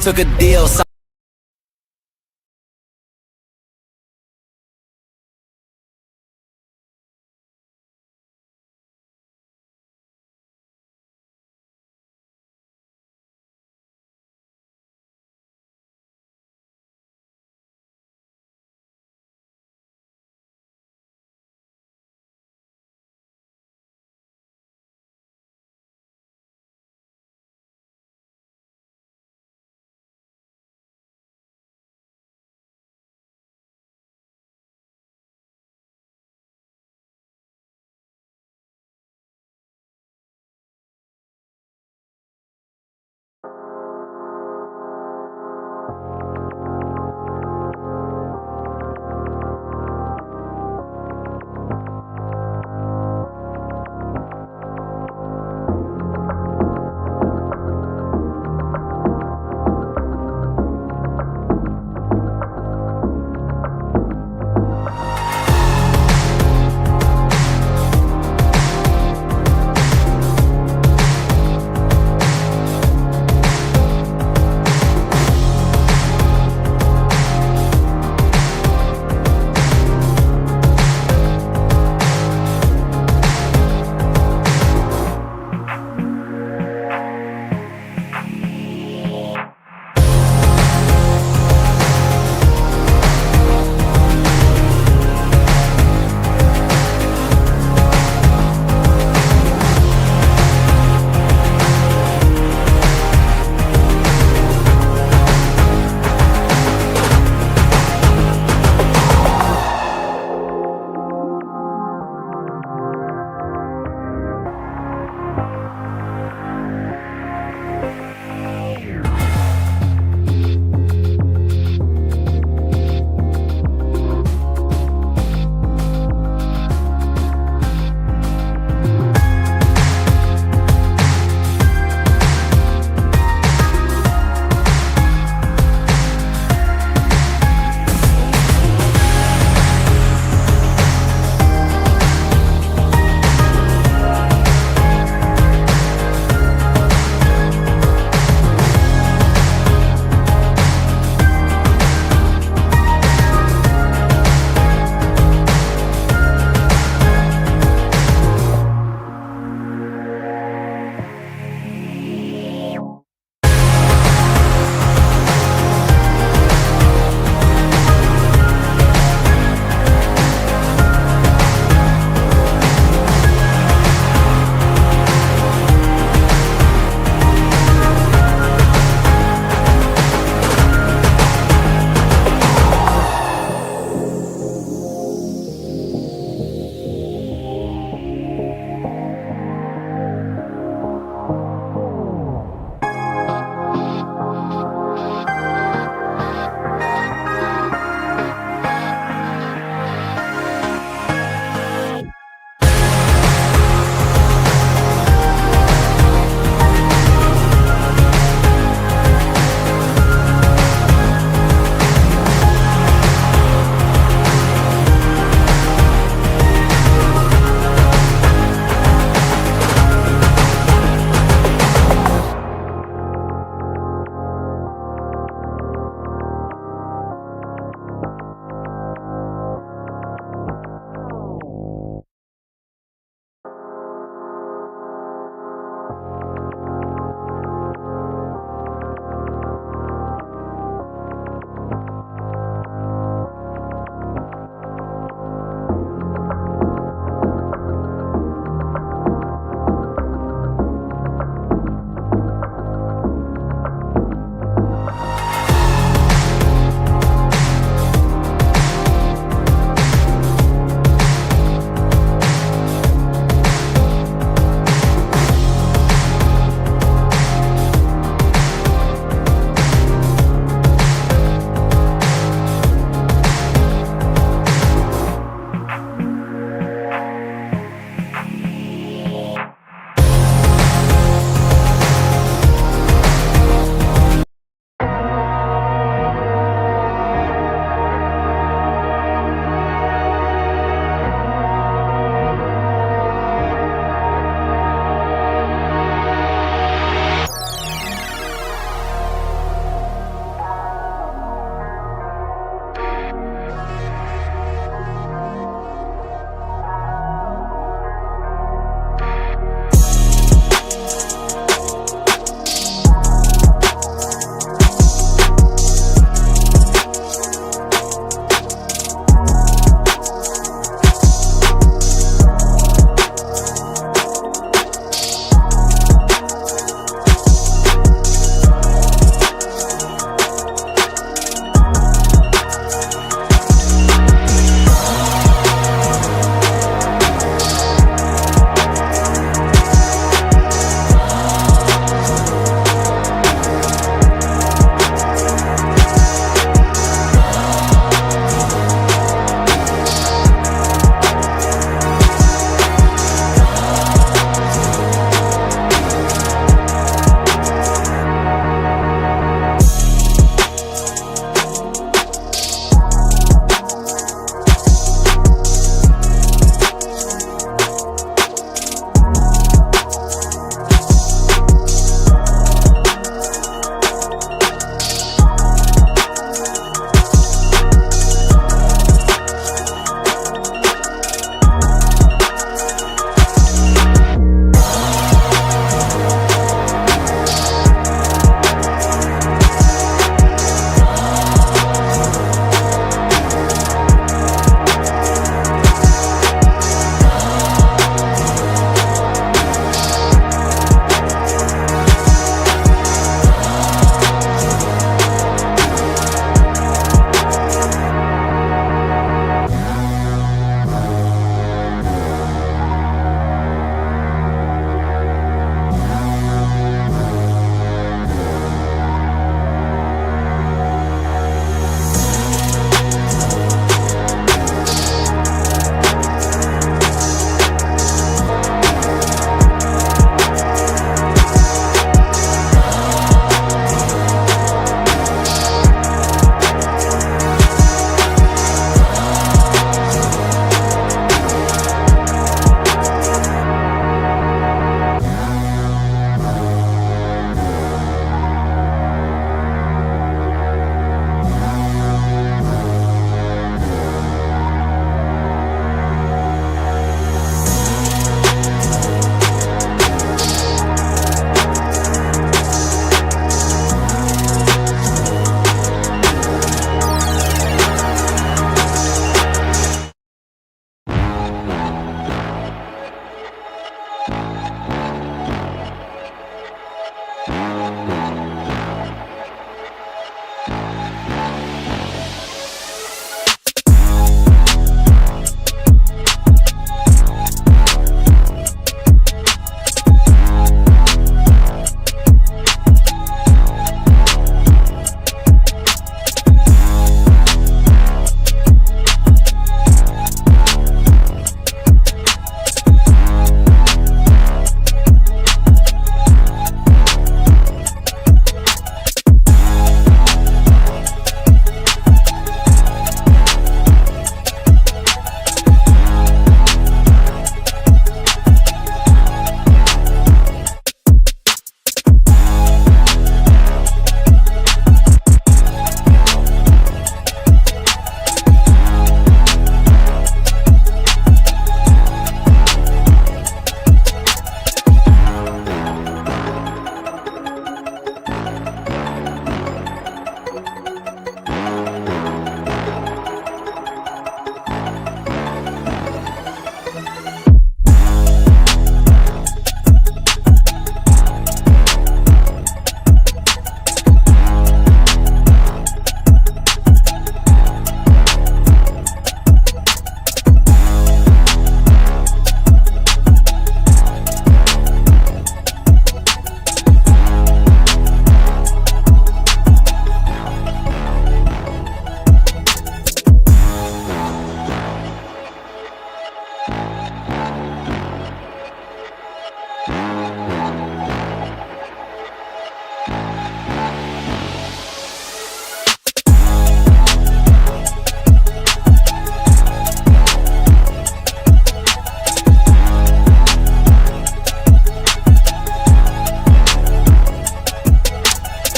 took a deal.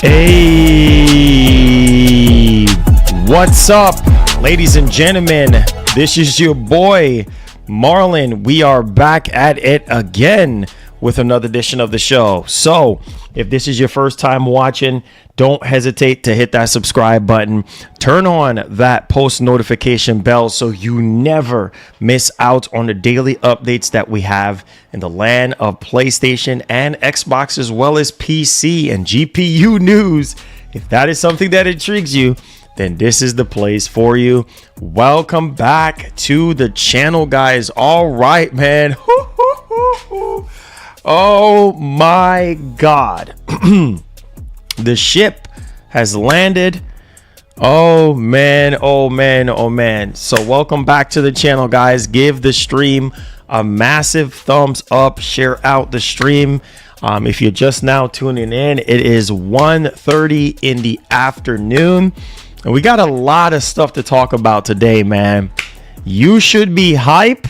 Hey, what's up, ladies and gentlemen? This is your boy Marlon. We are back at it again with another edition of the show. So if this is your first time watching, don't hesitate to hit that subscribe button. Turn on that post notification bell so you never miss out on the daily updates that we have in the land of PlayStation and Xbox, as well as PC and GPU news. If that is something that intrigues you, then this is the place for you. Welcome back to the channel, guys. All right, man. Oh my God. The ship has landed. Oh man, oh man, oh man. So welcome back to the channel, guys. Give the stream a massive thumbs up. Share out the stream. If you're just now tuning in, it is 1:30 in the afternoon. And we got a lot of stuff to talk about today, man. You should be hype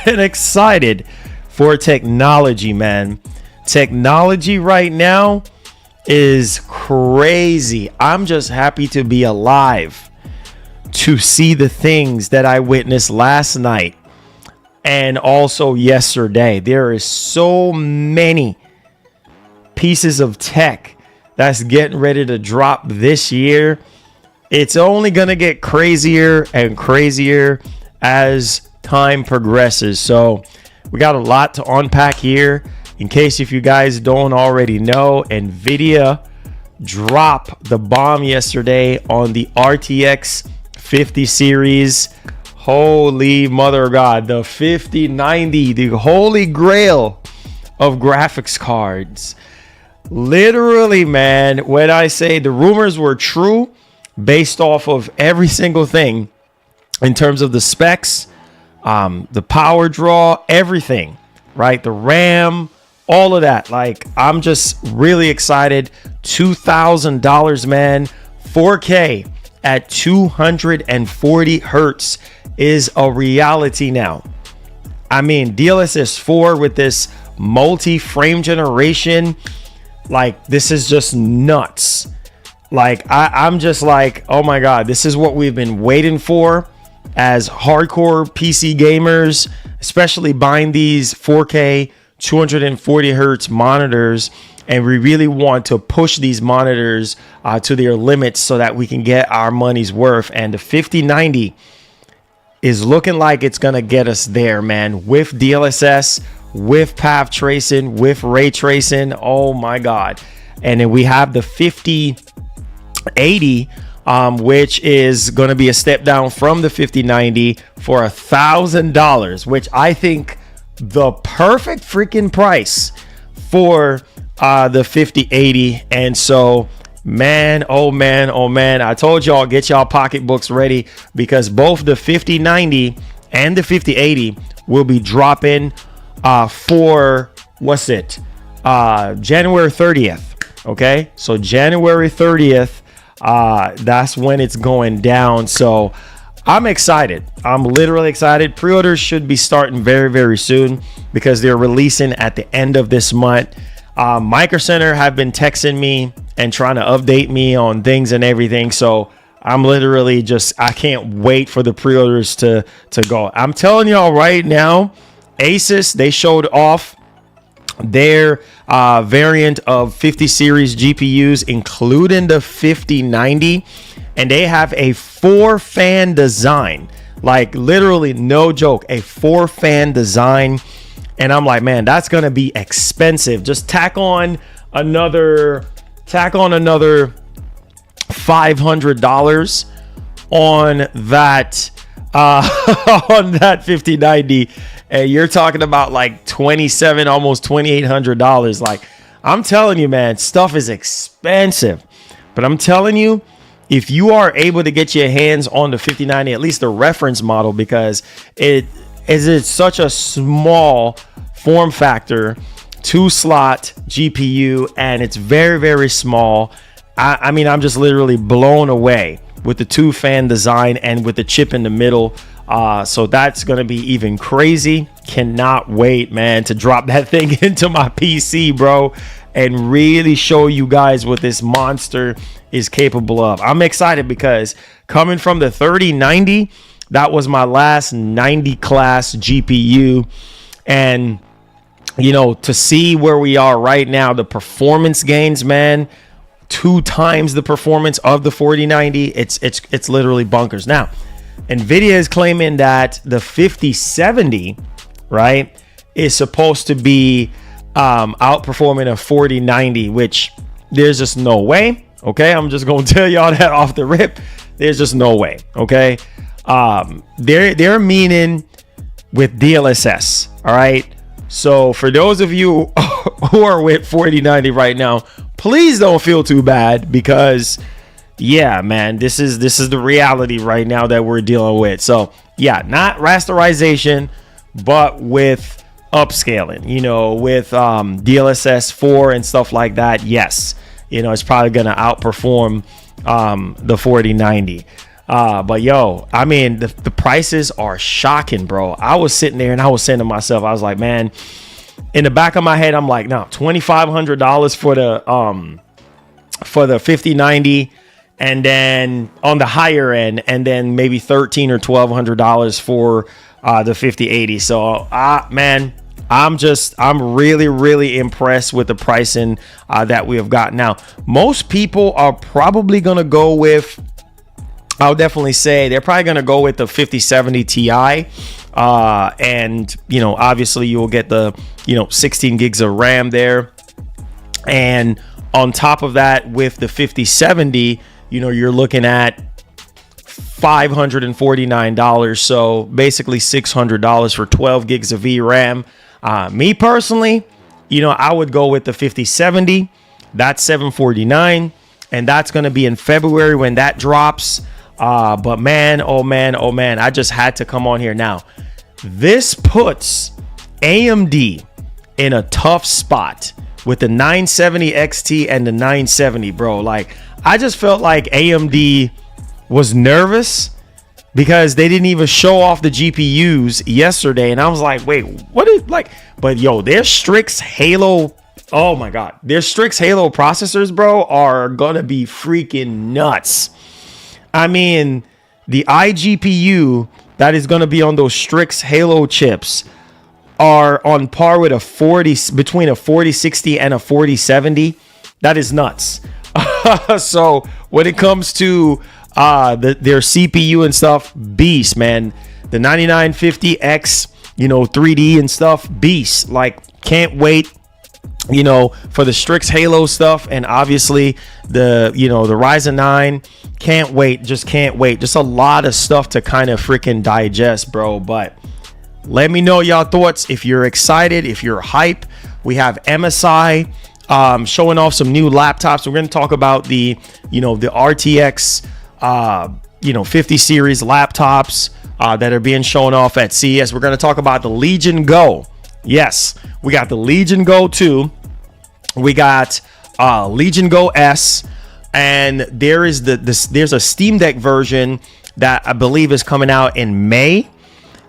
and excited for technology, man. Technology right now is crazy. I'm just happy to be alive to see the things that I witnessed last night and also yesterday. There is so many pieces of tech that's getting ready to drop this year. It's only going to get crazier and crazier as time progresses. So we got a lot to unpack here. In case if you guys don't already know, NVIDIA dropped the bomb yesterday on the RTX 50 series. Holy mother of God, the 5090, the holy grail of graphics cards. Literally, man, when I say the rumors were true based off of every single thing in terms of the specs, the power draw, everything, right? The RAM, all of that. Like, I'm just really excited. $2,000, man. 4K at 240 hertz is a reality now. I mean, DLSS 4 with this multi-frame generation, like, this is just nuts. Like, I'm just like, oh my God, this is what we've been waiting for as hardcore PC gamers, especially buying these 4K 240 hertz monitors. And we really want to push these monitors to their limits so that we can get our money's worth. And the 5090 is looking like it's going to get us there, man, with DLSS, with path tracing, with ray tracing. Oh my God. And then we have the 5080, which is going to be a step down from the 5090 for $1,000, which I think the perfect freaking price for the 5080. And so, man, oh man, oh man, I told y'all, get y'all pocketbooks ready, because both the 5090 and the 5080 will be dropping for January 30th. Okay, so January 30th, that's when it's going down. So I'm excited. I'm literally excited. Pre-orders should be starting very, very soon because they're releasing at the end of this month. Micro Center have been texting me and trying to update me on things and everything. So I'm literally just, I can't wait for the pre-orders to go. I'm telling y'all right now, Asus, they showed off their variant of 50 series GPUs, including the 5090. And they have a 4-fan design, like literally no joke, a 4-fan design. And I'm like, man, that's going to be expensive. Just tack on another $500 on that, on that 5090. And you're talking about like $2,700, almost $2,800. Like, I'm telling you, man, stuff is expensive. But I'm telling you, if you are able to get your hands on the 5090, at least the reference model, because it's such a small form factor, 2-slot GPU, and it's very, very small. I mean, I'm just literally blown away with the 2-fan design and with the chip in the middle. So that's going to be even crazy. Cannot wait, man, to drop that thing into my PC, bro, and really show you guys what this monster is capable of. I'm excited because coming from the 3090, that was my last 90 class GPU. And, you know, to see where we are right now, the performance gains, man, 2 times the performance of the 4090. It's literally bunkers. Now, NVIDIA is claiming that the 5070, right, is supposed to be outperforming a 4090, which there's just no way. Okay, I'm just gonna tell y'all that off the rip. There's just no way. Okay, they're meaning with DLSS. All right. So for those of you who are with 4090 right now, please don't feel too bad, because yeah, man, this is the reality right now that we're dealing with. So yeah, not rasterization, but with upscaling, you know, with DLSS 4 and stuff like that. Yes, you know, it's probably gonna outperform the 4090. But yo, I mean, the prices are shocking, bro. I was sitting there and I was saying to myself, I was like, man, in the back of my head, I'm like, no, $2,500 for the 5090, and then on the higher end, and then maybe $1,300 or $1,200 for the 5080. So man, I'm really impressed with the pricing that we have got. Now, most people are probably gonna go with, I'll definitely say they're probably gonna go with the 5070 Ti, and you know, obviously you will get the 16 gigs of RAM there, and on top of that, with the 5070, you know, you're looking at $549. So basically $600 for 12 gigs of VRAM. Me personally, you know, I would go with the 5070. That's $749, and that's going to be in February when that drops. But man, oh man, I just had to come on here. Now, this puts AMD in a tough spot with the 970 XT and the 970, bro. Like, I just felt like AMD was nervous because they didn't even show off the GPUs yesterday. And I was like, wait, what is, like, but yo, their Strix Halo, oh my God, their Strix Halo processors, bro, are gonna be freaking nuts. I mean, the iGPU that is gonna be on those Strix Halo chips are on par with between a 4060 and a 4070. That is nuts. So when it comes to their CPU and stuff, beast, man. The 9950X, you know, 3D and stuff, beast. Like, can't wait, you know, for the Strix Halo stuff, and obviously the Ryzen 9. Can't wait, just can't wait. Just a lot of stuff to kind of freaking digest, bro. But let me know y'all thoughts if you're excited, if you're hype. We have MSI showing off some new laptops. We're going to talk about the RTX 50 series laptops that are being shown off at CES. We're going to talk about the Legion Go. Yes, we got the Legion Go 2. We got Legion Go S, and there is there's a Steam Deck version that I believe is coming out in May.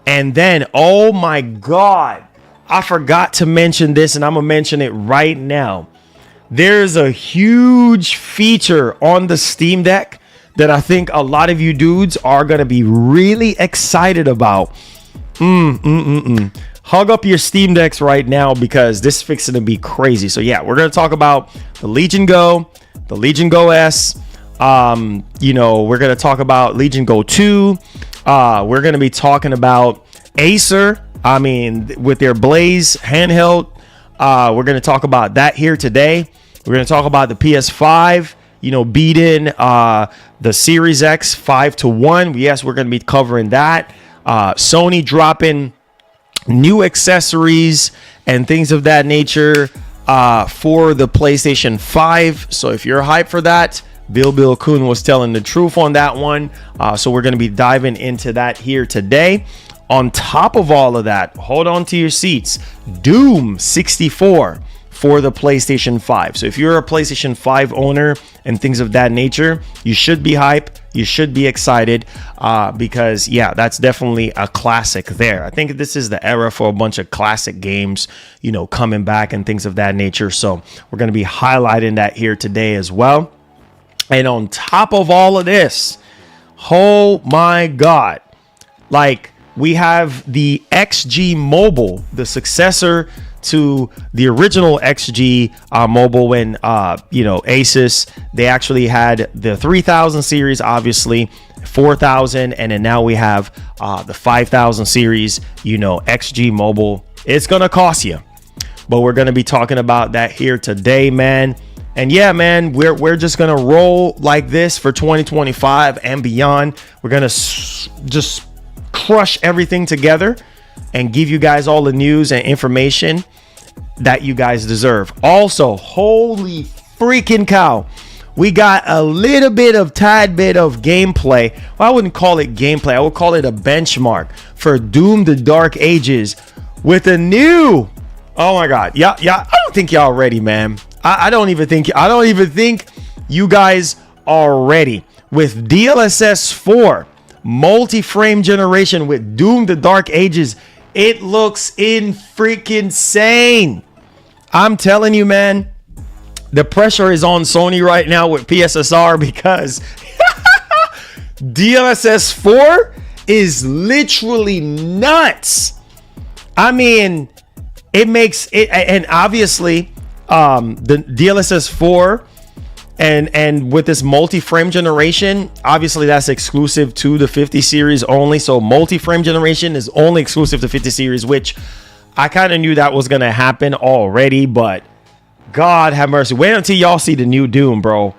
And then, oh my God, I forgot to mention this, and I'm gonna mention it right now. There's a huge feature on the Steam Deck that I think a lot of you dudes are gonna be really excited about. Hug up your Steam Decks right now, because this is fixing to be crazy. So yeah, we're gonna talk about the Legion Go, the Legion Go S. We're gonna talk about Legion Go 2. We're gonna be talking about Acer. I mean, with their Blaze handheld. We're gonna talk about that here today. We're gonna talk about the PS5. Beating the Series X 5-1. Yes, we're gonna be covering that. Sony dropping new accessories and things of that nature for the PlayStation 5. So if you're hyped for that, Bill Kuhn was telling the truth on that one. So we're going to be diving into that here today. On top of all of that, hold on to your seats. Doom 64 for the PlayStation 5. So if you're a PlayStation 5 owner and things of that nature, you should be hype. You should be excited because, yeah, that's definitely a classic there. I think this is the era for a bunch of classic games, you know, coming back and things of that nature. So we're going to be highlighting that here today as well. And on top of all of this, oh my God, like we have the XG Mobile, the successor to the original XG Mobile when, you know, Asus, they actually had the 3000 series, obviously 4000. And then now we have the 5000 series, you know, XG Mobile. It's going to cost you, but we're going to be talking about that here today, man. And yeah, man, we're just going to roll like this for 2025 and beyond. We're going to just crush everything together and give you guys all the news and information that you guys deserve. Also, holy freaking cow, we got a little bit of tad bit of gameplay. Well, I wouldn't call it gameplay. I would call it a benchmark for Doom the Dark Ages with a new, oh my God. Yeah. I don't think y'all ready, man. I don't even think you guys are ready with DLSS 4 multi-frame generation with Doom the Dark Ages. It looks in freaking insane. I'm telling you, man, the pressure is on Sony right now with PSSR because DLSS 4 is literally nuts. I mean, it makes it, and obviously the DLSS 4 and with this multi-frame generation, obviously that's exclusive to the 50 series only. So multi-frame generation is only exclusive to 50 series, which I kind of knew that was going to happen already, but God have mercy. Wait until y'all see the new Doom, bro.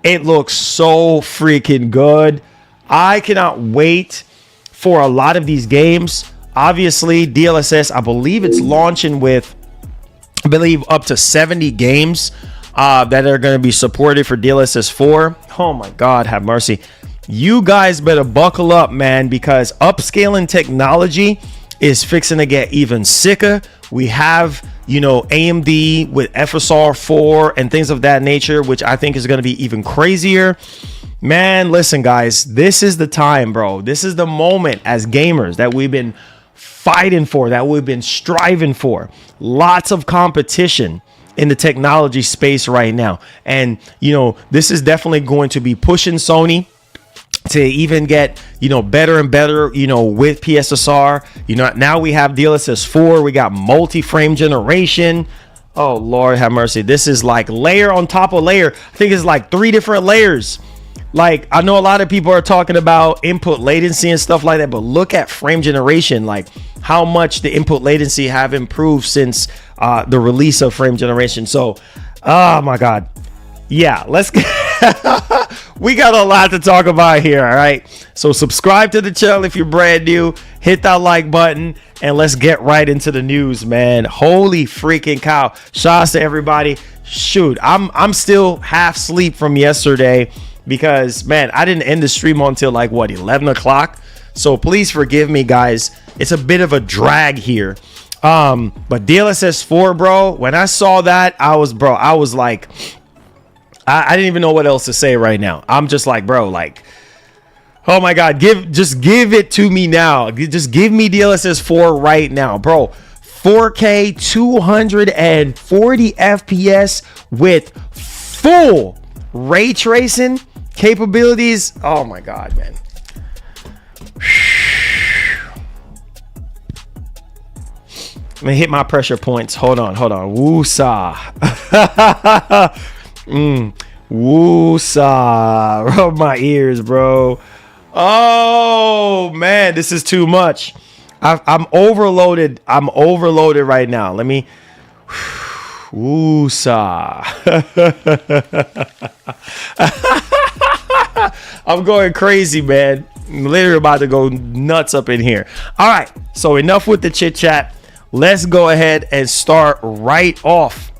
It looks so freaking good. I cannot wait for a lot of these games. Obviously, DLSS, I believe it's launching with, I believe, up to 70 games that are going to be supported for DLSS 4. Oh my God, have mercy. You guys better buckle up, man, because upscaling technology is fixing to get even sicker. We have, you know, AMD with FSR 4 and things of that nature, which I think is going to be even crazier. Man, listen, guys, this is the time, bro. This is the moment as gamers that we've been fighting for, that we've been striving for. Lots of competition in the technology space right now. And, you know, this is definitely going to be pushing Sony to even get, you know, better and better, you know, with PSSR. You know, now we have DLSS 4, we got multi-frame generation. Oh, Lord have mercy. This is like layer on top of layer. I think it's like 3 different layers. Like, I know a lot of people are talking about input latency and stuff like that, but look at frame generation, like how much the input latency have improved since the release of frame generation. So, oh my God. Yeah, let's get we got a lot to talk about here. All right, so subscribe to the channel if you're brand new, hit that like button, and let's get right into the news, man. Holy freaking cow. Shouts to everybody. Shoot, I'm still half asleep from yesterday because, man, I didn't end the stream until like what, 11 o'clock. So please forgive me, guys. It's a bit of a drag here. But DLSS 4, bro, when I saw that, I was like, I didn't even know what else to say right now. I'm just like, bro, like, oh my God, just give it to me now. Just give me DLSS 4 right now, bro. 4K 240 FPS with full ray tracing capabilities. Oh my God, man. Let me hit my pressure points. Hold on. Woo-sa. Woo-sa. Rub my ears, bro. Oh man, this is too much. I'm overloaded. I'm overloaded right now. Let me. Woo-sa. I'm going crazy, man. I'm literally about to go nuts up in here. All right, so enough with the chit chat. Let's go ahead and start right off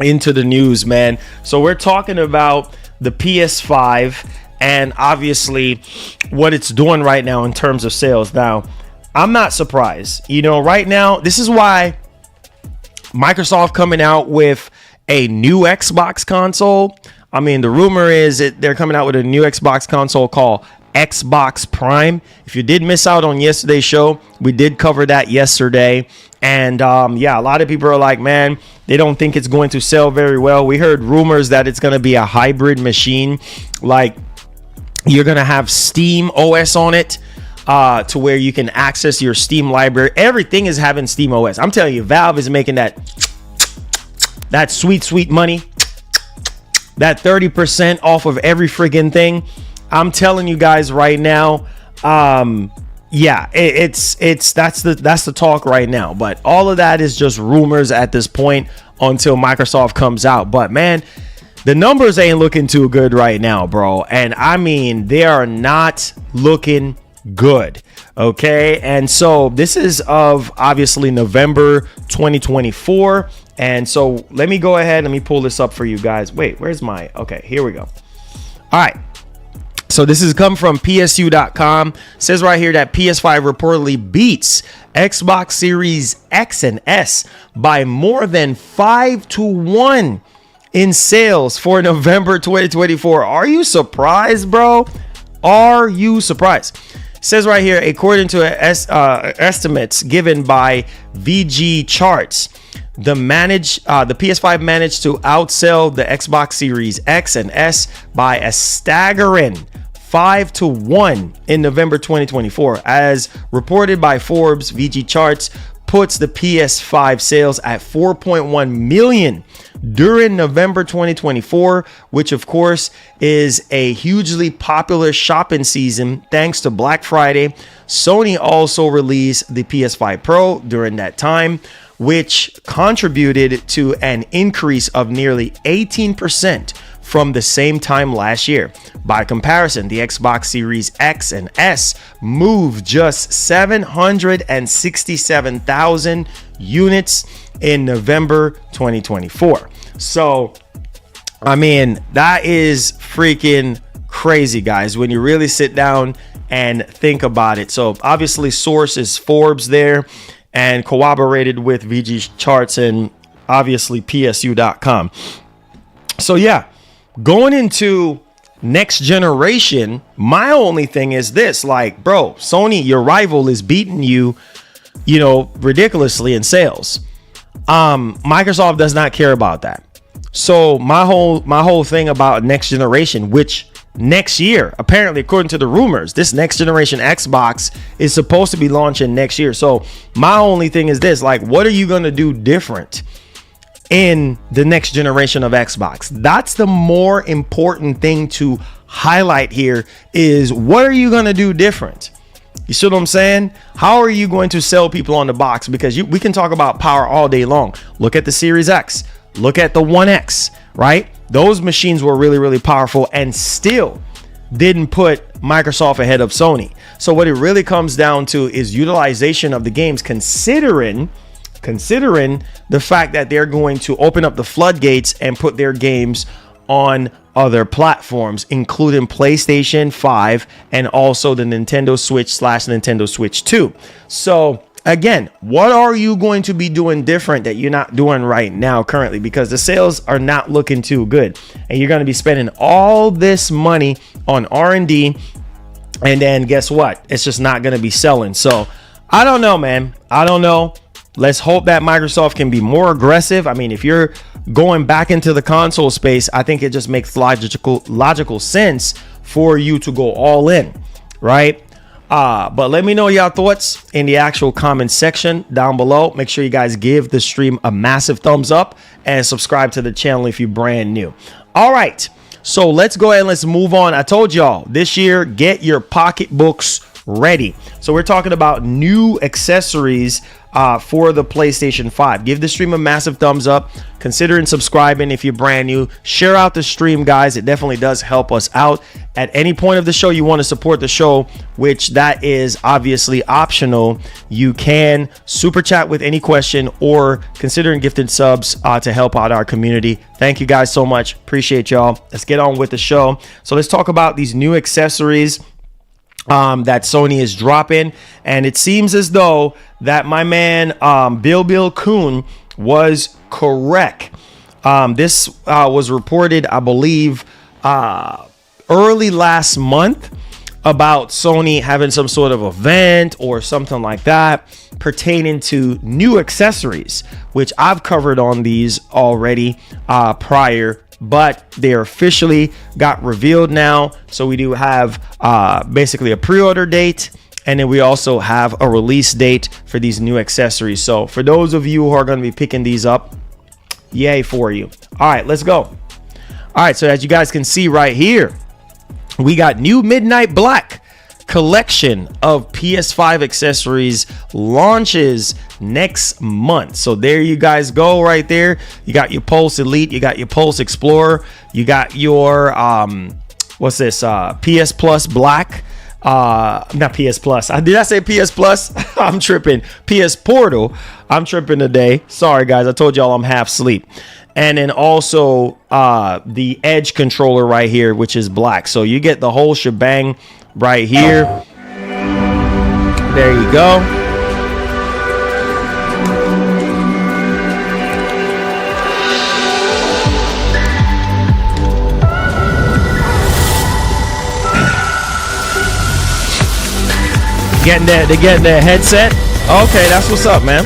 into the news, man. So we're talking about the PS5 and obviously what it's doing right now in terms of sales. Now, I'm not surprised. You know, right now, this is why Microsoft coming out with a new Xbox console. I mean, the rumor is that they're coming out with a new Xbox console called Xbox Prime. If you did miss out on yesterday's show, we did cover that yesterday. And yeah, a lot of people are like, man, they don't think it's going to sell very well. We heard rumors that it's going to be a hybrid machine, like you're going to have Steam OS on it, to where you can access your Steam library. Everything is having Steam OS. I'm telling you, Valve is making that sweet money, that 30% off of every friggin' thing. I'm telling you guys right now, yeah, that's the talk right now. But all of that is just rumors at this point until Microsoft comes out. But man, the numbers ain't looking too good right now, bro. And I mean, they are not looking good. Okay, and so this is of obviously November 2024. And so let me go ahead, let me pull this up for you guys. Wait, where's my, okay, here we go. All right, so this has come from PSU.com. It says right here that PS5 reportedly beats Xbox Series X and S by more than 5-1 in sales for November 2024. Are you surprised, bro? Are you surprised? It says right here, according to estimates given by VG Charts, the PS5 managed to outsell the Xbox Series X and S by a staggering 5-1 in November 2024. As reported by Forbes, VG Charts puts the PS5 sales at 4.1 million during November 2024, which of course is a hugely popular shopping season thanks to Black Friday. Sony also released the PS5 Pro during that time, which contributed to an increase of nearly 18% from the same time last year. By comparison, the Xbox Series X and S moved just 767,000 units in November 2024. So, I mean, that is freaking crazy, guys, when you really sit down and think about it. So, obviously, source is Forbes there and corroborated with VG Charts and obviously PSU.com. So, yeah, going into next generation, my only thing is this, like, bro, Sony, your rival, is beating you, you know, ridiculously in sales. Microsoft does not care about that. So my whole thing about next generation, which next year, apparently, according to the rumors, this next generation Xbox is supposed to be launching next year. So my only thing is this, like, what are you going to do different in the next generation of Xbox? That's the more important thing to highlight here, is what are you going to do different? You see what I'm saying? How are you going to sell people on the box? Because we can talk about power all day long. Look at the Series X. Look at the One X, right? Those machines were really, really powerful and still didn't put Microsoft ahead of Sony. So what it really comes down to is utilization of the games, considering the fact that they're going to open up the floodgates and put their games on other platforms, including PlayStation 5 and also the Nintendo Switch / Nintendo Switch 2. So again, what are you going to be doing different that you're not doing right now currently? Because the sales are not looking too good, and you're going to be spending all this money on R&D, and then guess what? It's just not going to be selling. So I don't know, man. I don't know. Let's hope that Microsoft can be more aggressive. I mean, if you're going back into the console space, I think it just makes logical sense for you to go all in, right? But let me know your thoughts in the actual comment section down below. Make sure you guys give the stream a massive thumbs up and subscribe to the channel if you're brand new. All right, so let's go ahead and let's move on. I told y'all this year, get your pocketbooks ready. So we're talking about new accessories for the PlayStation 5. Give the stream a massive thumbs up. Considering subscribing if you're brand new. Share out the stream, guys. It definitely does help us out. At any point of the show you want to support the show, which that is obviously optional, you can super chat with any question or considering gifted subs to help out our community. Thank you guys so much. Appreciate y'all. Let's get on with the show. So let's talk about these new accessories that Sony is dropping, and it seems as though that my man Bill Kuhn was correct. This was reported, I believe, early last month about Sony having some sort of event or something like that pertaining to new accessories, which I've covered on these already prior, but they officially got revealed now. So we do have basically a pre-order date, and then we also have a release date for these new accessories. So for those of you who are going to be picking these up, yay for you. All right, let's go. All right, so as you guys can see right here, we got new Midnight Black collection of PS5 accessories launches next month. So there you guys go right there. You got your Pulse Elite, you got your Pulse Explorer, you got your what's this, PS Plus Black, not PS Plus, did I say PS Plus? I'm tripping. PS Portal, I'm tripping today. Sorry guys, I told y'all I'm half asleep. And then also the Edge controller right here, which is black. So you get the whole shebang right here. There you go. They're getting their headset. Okay, that's what's up, man.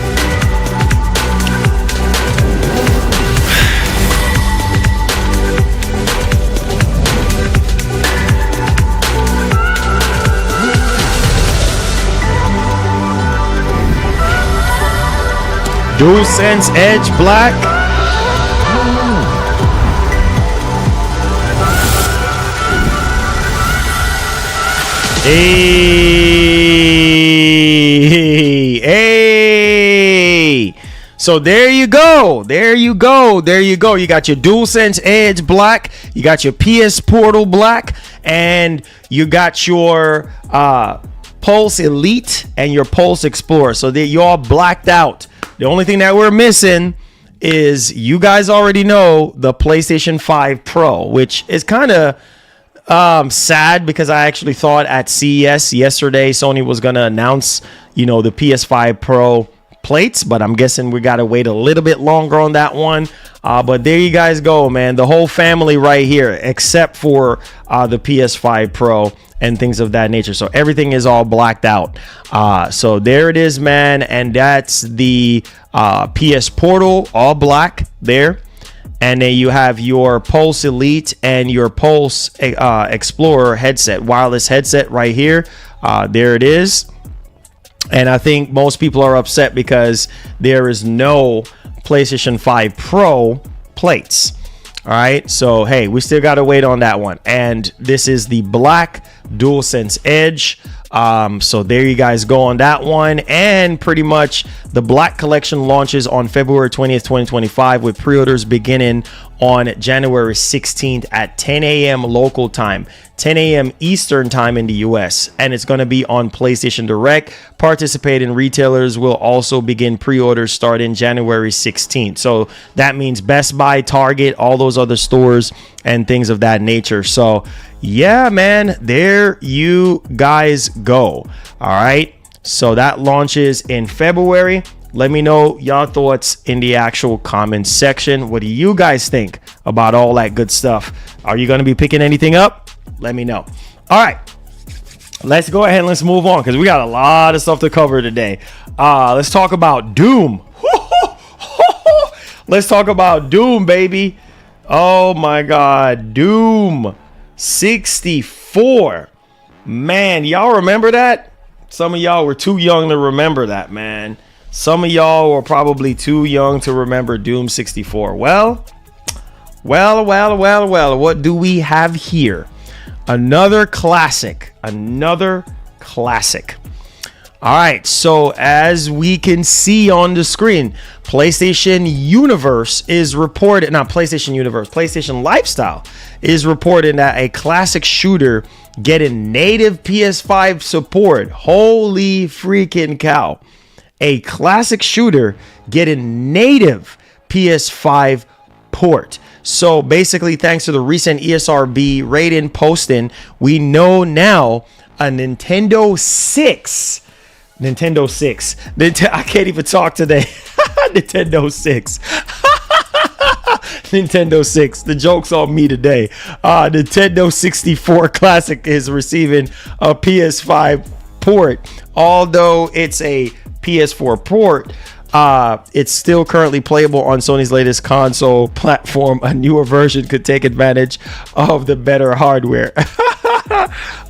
DualSense Edge Black. Hey. So there you go. There you go. There you go. You got your DualSense Edge Black. You got your PS Portal Black. And you got your Pulse Elite and your Pulse Explorer. So you're all blacked out. The only thing that we're missing is, you guys already know, the PlayStation 5 Pro, which is kind of sad, because I actually thought at CES yesterday Sony was going to announce, the PS5 Pro plates, but I'm guessing we got to wait a little bit longer on that one. But there you guys go, man. The whole family right here, except for the PS5 Pro and things of that nature. So everything is all blacked out. So there it is, man. And that's the PS Portal, all black there. And then you have your Pulse Elite and your Pulse Explorer headset, wireless headset right here. There it is. And I think most people are upset because there is no PlayStation 5 Pro plates. All right, so hey, we still got to wait on that one. And this is the black DualSense Edge. So there you guys go on that one. And pretty much the black collection launches on February 20th, 2025, with pre-orders beginning on January 16th at 10 a.m. local time, 10 a.m. Eastern time in the US. And it's going to be on PlayStation Direct. Participating retailers will also begin pre-orders starting January 16th. So that means Best Buy, Target, all those other stores and things of that nature. So yeah, man, there you guys go. All right, so that launches in February. Let me know y'all thoughts in the actual comments section. What do you guys think about all that good stuff? Are you going to be picking anything up? Let me know. All right, let's go ahead and let's move on, because we got a lot of stuff to cover today. Let's talk about Doom. Let's talk about Doom, baby. Oh my God, Doom 64. Man, y'all remember that? Some of y'all were too young to remember that, man. Some of y'all were probably too young to remember Doom 64. Well, what do we have here? Another classic. All right, so as we can see on the screen, PlayStation Lifestyle is reporting that a classic shooter getting native PS5 support. Holy freaking cow. A classic shooter getting native PS5 port. So basically, thanks to the recent ESRB rating posting, we know now a Nintendo 6. I can't even talk today. Nintendo 6. Nintendo 6. The joke's on me today. Nintendo 64 Classic is receiving a PS5 port. Although it's a PS4 port, it's still currently playable on Sony's latest console platform. A newer version could take advantage of the better hardware.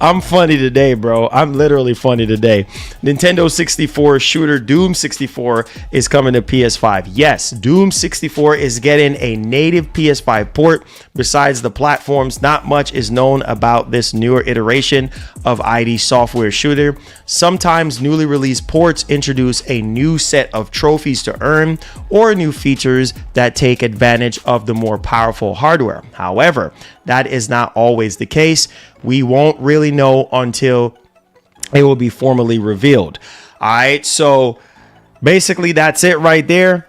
I'm funny today, bro. I'm literally funny today. Nintendo 64 shooter Doom 64 is coming to PS5. Yes, Doom 64 is getting a native PS5 port. Besides the platforms, not much is known about this newer iteration of ID Software shooter. Sometimes newly released ports introduce a new set of trophies to earn or new features that take advantage of the more powerful hardware. However, that is not always the case. We won't really know until it will be formally revealed. All right, so basically that's it right there.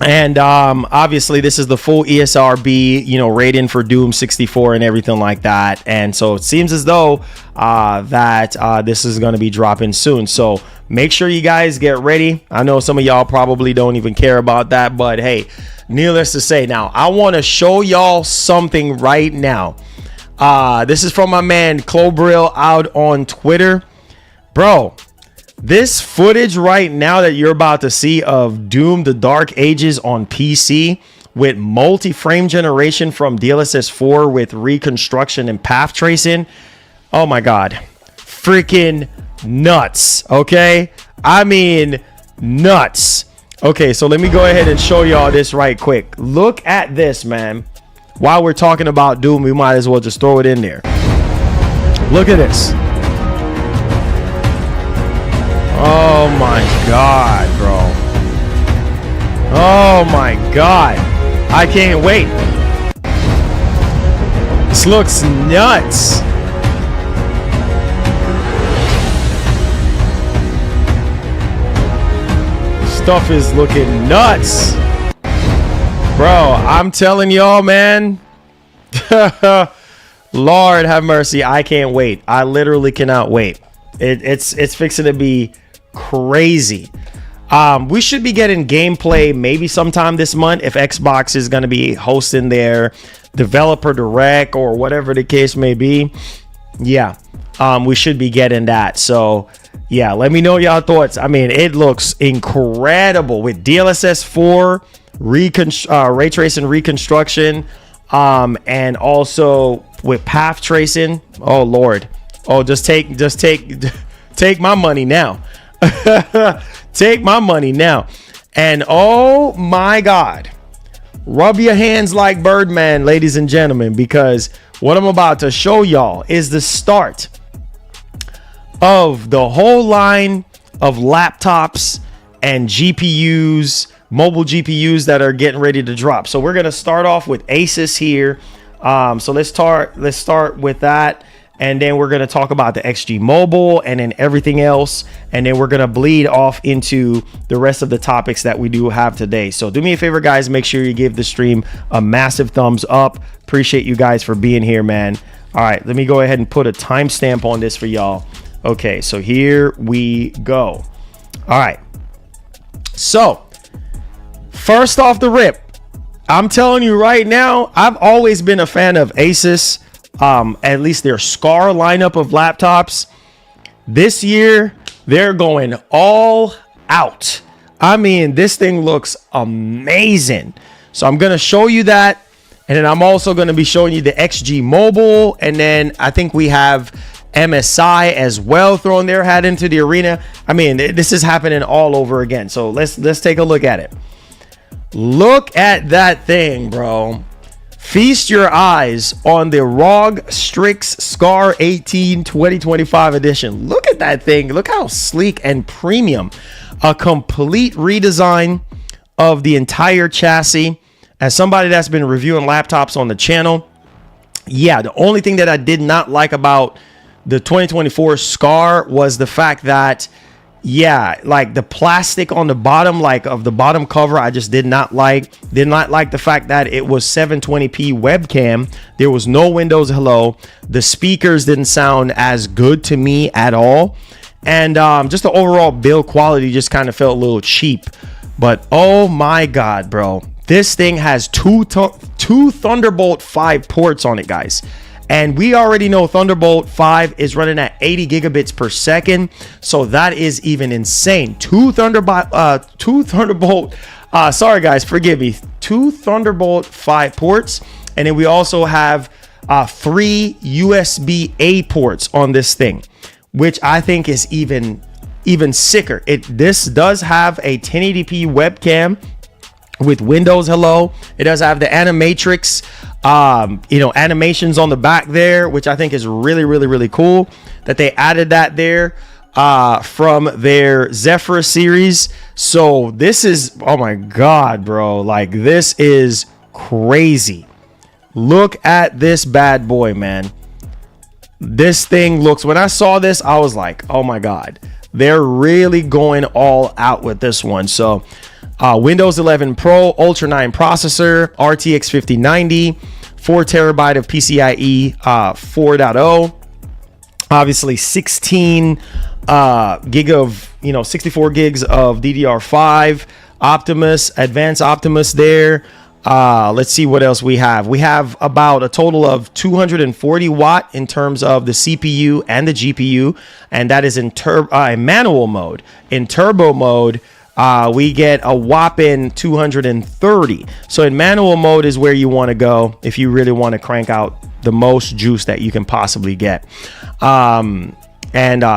And obviously this is the full ESRB, rating for Doom 64 and everything like that. And so it seems as though that this is going to be dropping soon. So make sure you guys get ready. I know some of y'all probably don't even care about that, but hey, needless to say, now I want to show y'all something right now. This is from my man Clobril out on Twitter. Bro, this footage right now that you're about to see of Doom the Dark Ages on PC with multi-frame generation from DLSS 4 with reconstruction and path tracing. Oh my God. Freaking nuts. Okay. I mean, nuts. Okay. So let me go ahead and show y'all this right quick. Look at this, man. While we're talking about Doom, we might as well just throw it in there. Look at this. Oh my God, bro. Oh my God. I can't wait. This looks nuts. Stuff is looking nuts. Bro, I'm telling y'all, man. Lord have mercy. I can't wait. I literally cannot wait. It's fixing to be crazy. We should be getting gameplay maybe sometime this month if Xbox is going to be hosting their developer direct or whatever the case may be. Yeah, we should be getting that. So yeah, let me know y'all thoughts. I mean, it looks incredible with DLSS 4 ray tracing reconstruction, and also with path tracing. Oh Lord. Oh, just take my money now. Take my money now. And oh my God, rub your hands like Birdman, ladies and gentlemen, because what I'm about to show y'all is the start of the whole line of laptops and GPUs, mobile GPUs that are getting ready to drop. So we're going to start off with Asus here. So let's start with that. And then we're going to talk about the XG Mobile and then everything else. And then we're going to bleed off into the rest of the topics that we do have today. So do me a favor, guys. Make sure you give the stream a massive thumbs up. Appreciate you guys for being here, man. All right, let me go ahead and put a timestamp on this for y'all. Okay, so here we go. All right. So first off the rip, I'm telling you right now, I've always been a fan of Asus. At least their Scar lineup of laptops. This year, they're going all out. I mean, this thing looks amazing. So I'm going to show you that. And then I'm also going to be showing you the XG Mobile. And then I think we have MSI as well throwing their hat into the arena. I mean, this is happening all over again. So let's take a look at it. Look at that thing, bro. Feast your eyes on the ROG Strix Scar 18 2025 edition. Look at that thing. Look how sleek and premium. A complete redesign of the entire chassis. As somebody that's been reviewing laptops on the channel, yeah, the only thing that I did not like about the 2024 Scar was the fact that, yeah, like the plastic on the bottom, like of the bottom cover, I just did not like. Did not like the fact that it was 720p webcam. There was no Windows Hello. The speakers didn't sound as good to me at all. And just the overall build quality just kind of felt a little cheap. But oh my God, bro, this thing has two Thunderbolt 5 ports on it, guys. And we already know Thunderbolt 5 is running at 80 gigabits per second. So that is even insane. Two Thunderbolt, sorry guys, forgive me. Two Thunderbolt 5 ports. And then we also have 3 USB-A ports on this thing, which I think is even sicker. This does have a 1080p webcam with Windows Hello. It does have the animatrix, animations on the back there, which I think is really cool that they added that there from their Zephyr series. So this is, oh my God, bro, like this is crazy. Look at this bad boy, man. This thing looks, when I saw this, I was like, oh my God, they're really going all out with this one. So Windows 11 Pro Ultra 9 processor, RTX 5090, 4 terabyte of PCIe 4.0, obviously 16 gig of 64 gigs of DDR5 Optimus, advanced Optimus there. Let's see what else we have. We have about a total of 240 watt in terms of the CPU and the GPU, and that is in manual mode. In turbo mode, we get a whopping 230. So in manual mode is where you want to go if you really want to crank out the most juice that you can possibly get. And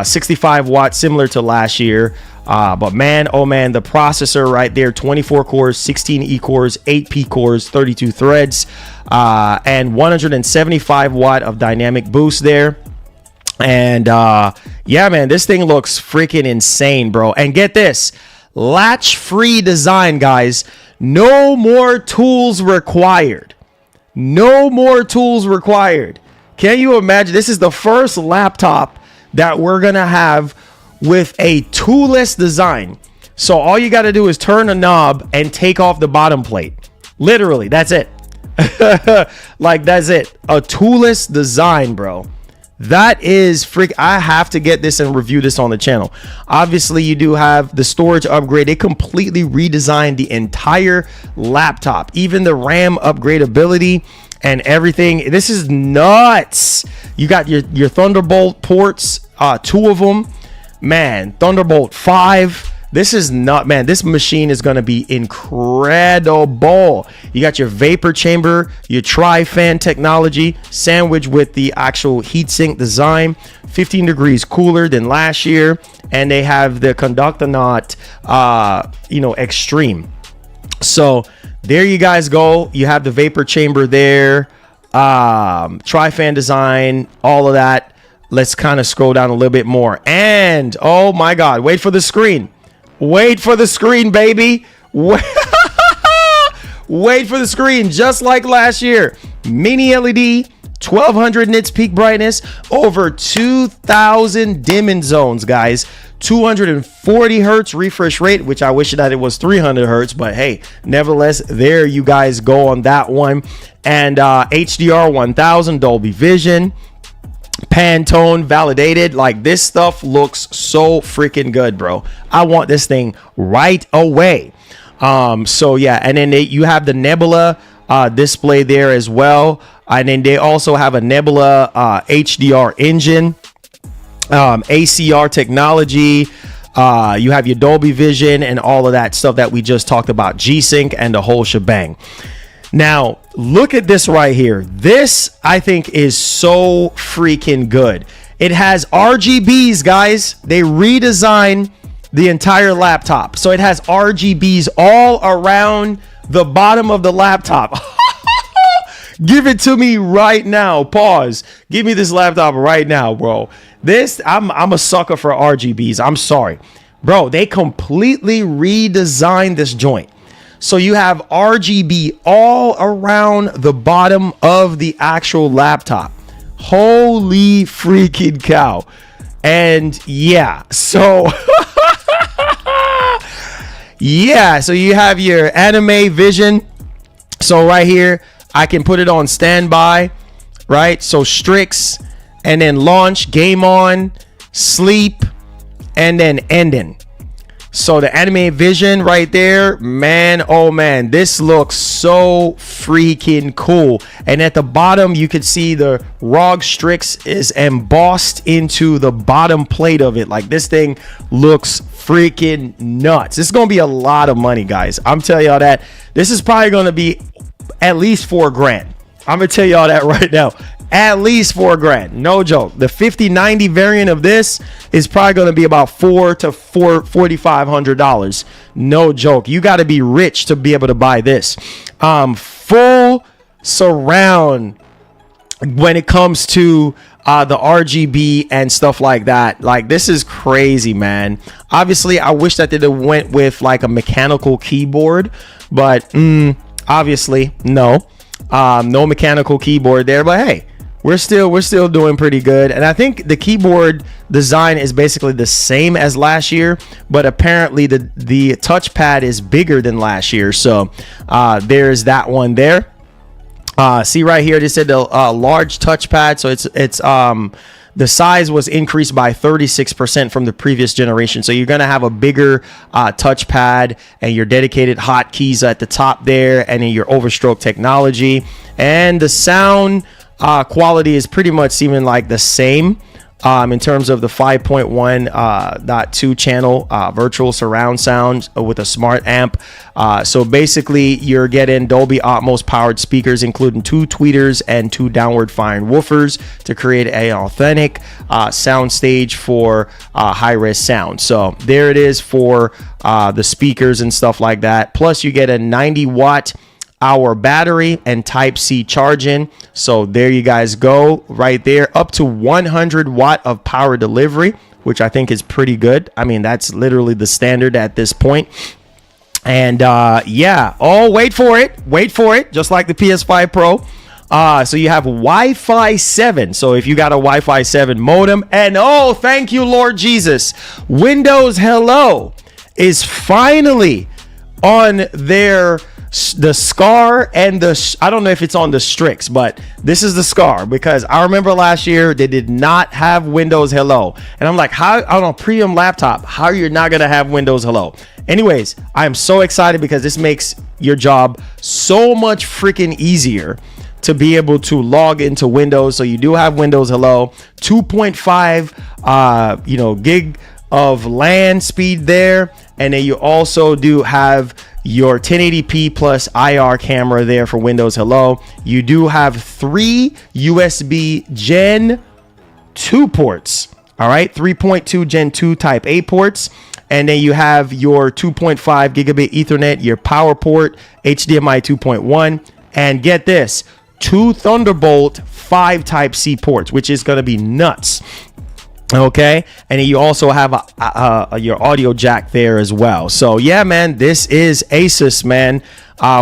65 watts, similar to last year. But man, oh man, the processor right there, 24 cores, 16 E cores, 8 P cores, 32 threads, and 175 watt of dynamic boost there. And yeah, man, this thing looks freaking insane, bro. And get this, latch free design, guys. No more tools required. No more tools required. Can you imagine? This is the first laptop that we're gonna have with a toolless design. So all you got to do is turn a knob and take off the bottom plate. Literally, that's it. Like, that's it. A toolless design, bro. That is I have to get this and review this on the channel. Obviously, you do have the storage upgrade. They completely redesigned the entire laptop, even the RAM upgradability and everything. This is nuts. You got your Thunderbolt ports, 2 of them. Man, Thunderbolt 5. This is not, man, this machine is going to be incredible. You got your vapor chamber, your tri-fan technology sandwiched with the actual heatsink design, 15 degrees cooler than last year. And they have the Conductonaut, Extreme. So there you guys go. You have the vapor chamber there, tri-fan design, all of that. Let's kind of scroll down a little bit more. And oh my God, wait for the screen. Wait for the screen, baby. Wait for the screen, just like last year. Mini LED, 1200 nits peak brightness, over 2000 dimming zones, guys. 240 hertz refresh rate, which I wish that it was 300 hertz, but hey, nevertheless, there you guys go on that one. And HDR 1000 Dolby Vision, Pantone validated. Like, this stuff looks so freaking good, bro. I want this thing right away. So yeah, and then you have the Nebula display there as well, and then they also have a Nebula HDR engine, ACR technology. You have your Dolby Vision and all of that stuff that we just talked about, G-Sync and the whole shebang. Now, look at this right here. This, I think, is so freaking good. It has RGBs, guys. They redesigned the entire laptop. So it has RGBs all around the bottom of the laptop. Give it to me right now. Pause. Give me this laptop right now, bro. I'm a sucker for RGBs. I'm sorry. Bro, they completely redesigned this joint. So you have RGB all around the bottom of the actual laptop. Holy freaking cow. And yeah, so yeah, so you have your anime vision. So right here, I can put it on standby, right? So Strix, and then launch, game on, sleep, and then ending. So the anime vision right there, man, oh man, this looks so freaking cool. And at the bottom, you can see the ROG Strix is embossed into the bottom plate of it. Like, this thing looks freaking nuts. This is going to be a lot of money, guys. I'm telling y'all that. This is probably going to be at least $4,000. I'm going to tell y'all that right now. At least $4,000, no joke. The 5090 variant of this is probably going to be about $4,000 to $4,500. No joke. You got to be rich to be able to buy this. Full surround when it comes to the RGB and stuff like that. Like, this is crazy, man. Obviously, I wish that they went with like a mechanical keyboard, but obviously no mechanical keyboard there. But hey, we're still doing pretty good. And I think the keyboard design is basically the same as last year, but apparently the touchpad is bigger than last year. So there's that one there. See right here, they said the large touchpad. So it's the size was increased by 36% from the previous generation. So you're going to have a bigger touchpad and your dedicated hotkeys at the top there, and then your overstroke technology. And the sound quality is pretty much seeming like the same in terms of the 5.1.2 channel virtual surround sound with a smart amp. So basically, you're getting Dolby Atmos powered speakers, including 2 tweeters and 2 downward firing woofers to create an authentic sound stage for high-res sound. So there it is for the speakers and stuff like that. Plus, you get a 90-watt-hour battery and Type-C charging. So there you guys go, right there, up to 100 watt of power delivery, which I think is pretty good. I mean, that's literally the standard at this point. And yeah, oh, wait for it, just like the PS5 Pro. So you have Wi-Fi 7. So if you got a Wi-Fi 7 modem, and oh, thank you, Lord Jesus, Windows Hello is finally on the Scar and I don't know if it's on the Strix, but this is the Scar, because I remember last year they did not have Windows Hello, and I'm like, how on a premium laptop, how are you not gonna have Windows Hello? Anyways, I am so excited because this makes your job so much freaking easier to be able to log into Windows. So you do have Windows Hello, 2.5 gig of LAN speed there, and then you also do have your 1080p plus IR camera there for Windows Hello. You do have 3 USB Gen 2 ports. All right, 3.2 Gen 2 Type A ports. And then you have your 2.5 gigabit Ethernet, your power port, HDMI 2.1, and get this, 2 Thunderbolt 5 Type-C ports, which is going to be nuts. Okay, and then you also have your audio jack there as well. So yeah, man, this is Asus, man,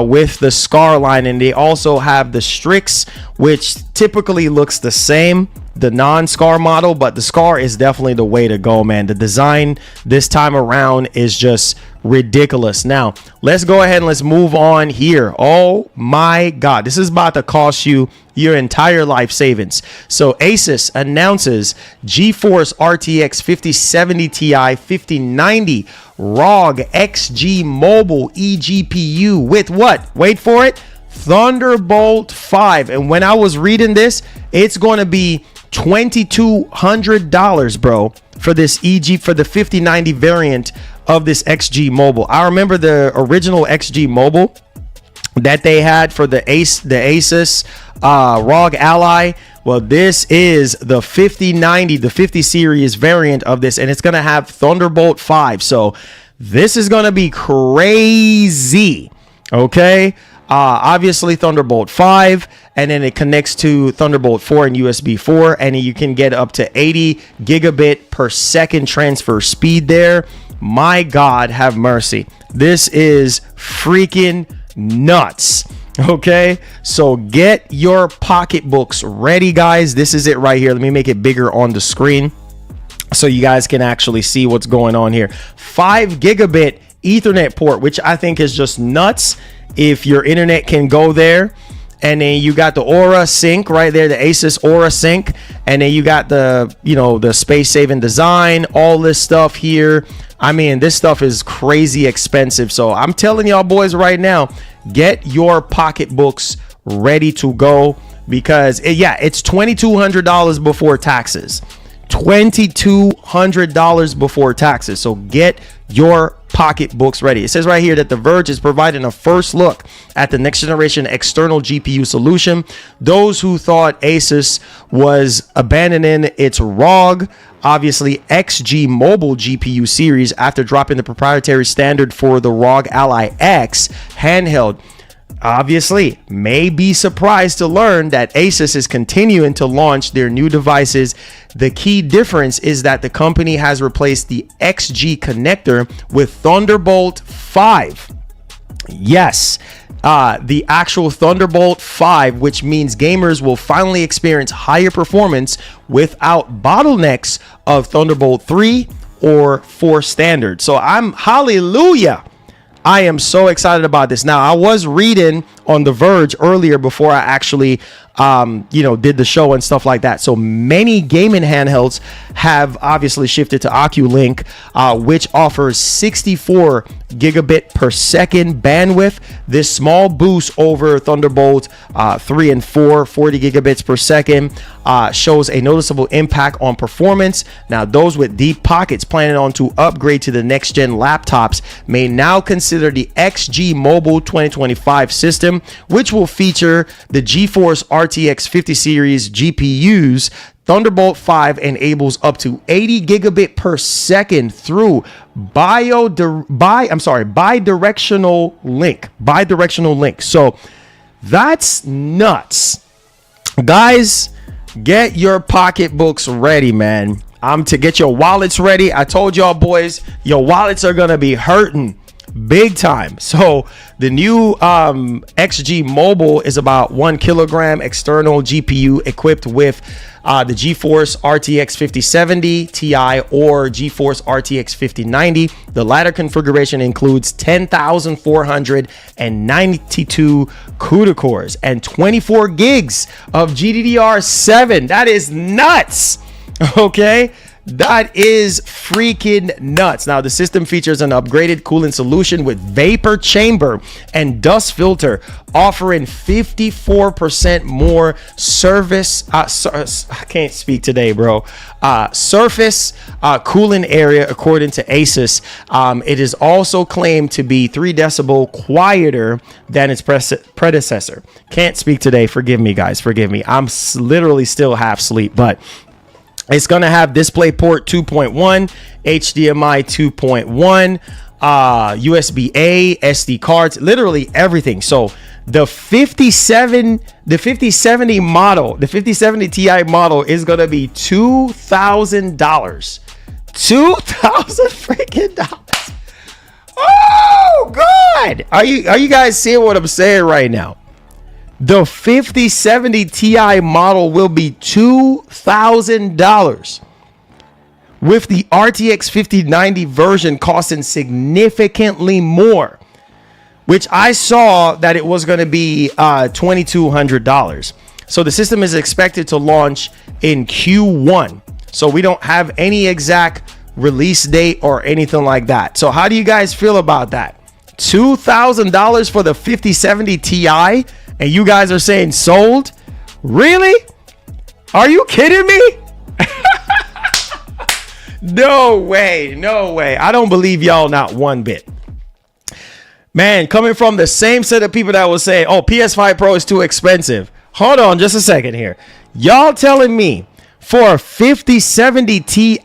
with the Scar line, and they also have the Strix, which typically looks the same, the non-Scar model, but the Scar is definitely the way to go, man. The design this time around is just ridiculous. Now let's go ahead and let's move on here. Oh my god, this is about to cost you your entire life savings. So Asus announces GeForce RTX 5070 Ti 5090 ROG XG Mobile eGPU with what? Wait for it, Thunderbolt 5. And when I was reading this, it's going to be $2,200, bro, for this for the 5090 variant of this XG Mobile. I remember the original XG Mobile that they had for the Asus ROG Ally. Well, this is the 5090, the 50 series variant of this, and it's going to have Thunderbolt 5. So this is going to be crazy. Okay. Obviously Thunderbolt 5, and then it connects to Thunderbolt 4 and USB 4, and you can get up to 80 gigabit per second transfer speed there. My God, have mercy. This is freaking nuts. Okay, so get your pocketbooks ready, guys. This is it right here. Let me make it bigger on the screen so you guys can actually see what's going on here. 5 gigabit Ethernet port, which I think is just nuts if your internet can go there. and then you got the Aura Sync right there, the Asus Aura Sync, and then you got the, you know, the space saving design, all this stuff here. I mean, this stuff is crazy expensive. So I'm telling y'all boys right now, get your pocketbooks ready to go, because it's $2,200 before taxes. $2,200 before taxes. So get your pocketbooks ready. It says right here that The Verge is providing a first look at the next generation external GPU solution. Those who thought Asus was abandoning its ROG, obviously XG Mobile GPU series after dropping the proprietary standard for the ROG Ally X handheld, obviously may be surprised to learn that Asus is continuing to launch their new devices. The key difference is that the company has replaced the XG connector with Thunderbolt 5. Yes, the actual Thunderbolt 5, which means gamers will finally experience higher performance without bottlenecks of Thunderbolt 3 or 4 standard. So hallelujah. I am so excited about this. Now, I was reading on The Verge earlier before I actually, did the show and stuff like that. So many gaming handhelds have obviously shifted to OcuLink, which offers 64 gigabit per second bandwidth. This small boost over Thunderbolt 3 and 4, 40 gigabits per second, shows a noticeable impact on performance. Now, those with deep pockets planning on to upgrade to the next gen laptops may now consider the XG Mobile 2025 system, which will feature the GeForce RTX 50 series GPUs. Thunderbolt 5 enables up to 80 gigabit per second through bidirectional link. So that's nuts. Guys, get your pocketbooks ready, man. To get your wallets ready. I told y'all boys, your wallets are gonna be hurting big time. So the new XG Mobile is about 1 kilogram external GPU equipped with the GeForce RTX 5070 Ti or GeForce RTX 5090. The latter configuration includes 10,492 CUDA cores and 24 gigs of GDDR7. That is nuts. Okay. That is freaking nuts. Now, the system features an upgraded cooling solution with vapor chamber and dust filter, offering 54% more surface cooling area, according to Asus. It is also claimed to be 3 decibel quieter than its predecessor. Can't speak today. Forgive me, guys. Forgive me. I'm literally still half asleep, but it's going to have DisplayPort 2.1, HDMI 2.1, USB-A, SD cards, literally everything. So the 5070 model, the 5070 Ti model is going to be $2,000. $2,000 freaking dollars. Oh, God. Are you guys seeing what I'm saying right now? The 5070 Ti model will be $2,000, with the RTX 5090 version costing significantly more, which I saw that it was going to be $2,200. So the system is expected to launch in Q1. So we don't have any exact release date or anything like that. So how do you guys feel about that? $2,000 for the 5070 Ti, and you guys are saying sold? Really? Are you kidding me? No way. I don't believe y'all not one bit. Man, coming from the same set of people that will say, oh, PS5 Pro is too expensive. Hold on just a second here. Y'all telling me for a 5070 Ti,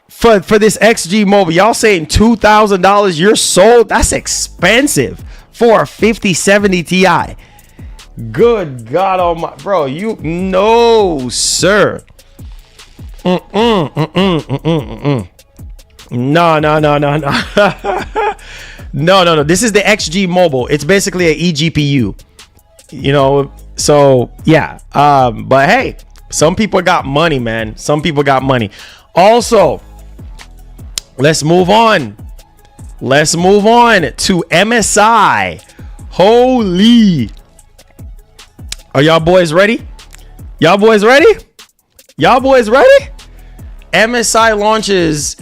for this XG Mobile, y'all saying $2,000, you're sold? That's expensive for a 5070 Ti. Good God almighty, bro. No, sir. No. No. This is the XG Mobile. It's basically an eGPU. So yeah. But hey, some people got money, man. Some people got money. Also, let's move on to MSI. Holy Are y'all boys ready? Y'all boys ready? Y'all boys ready? MSI launches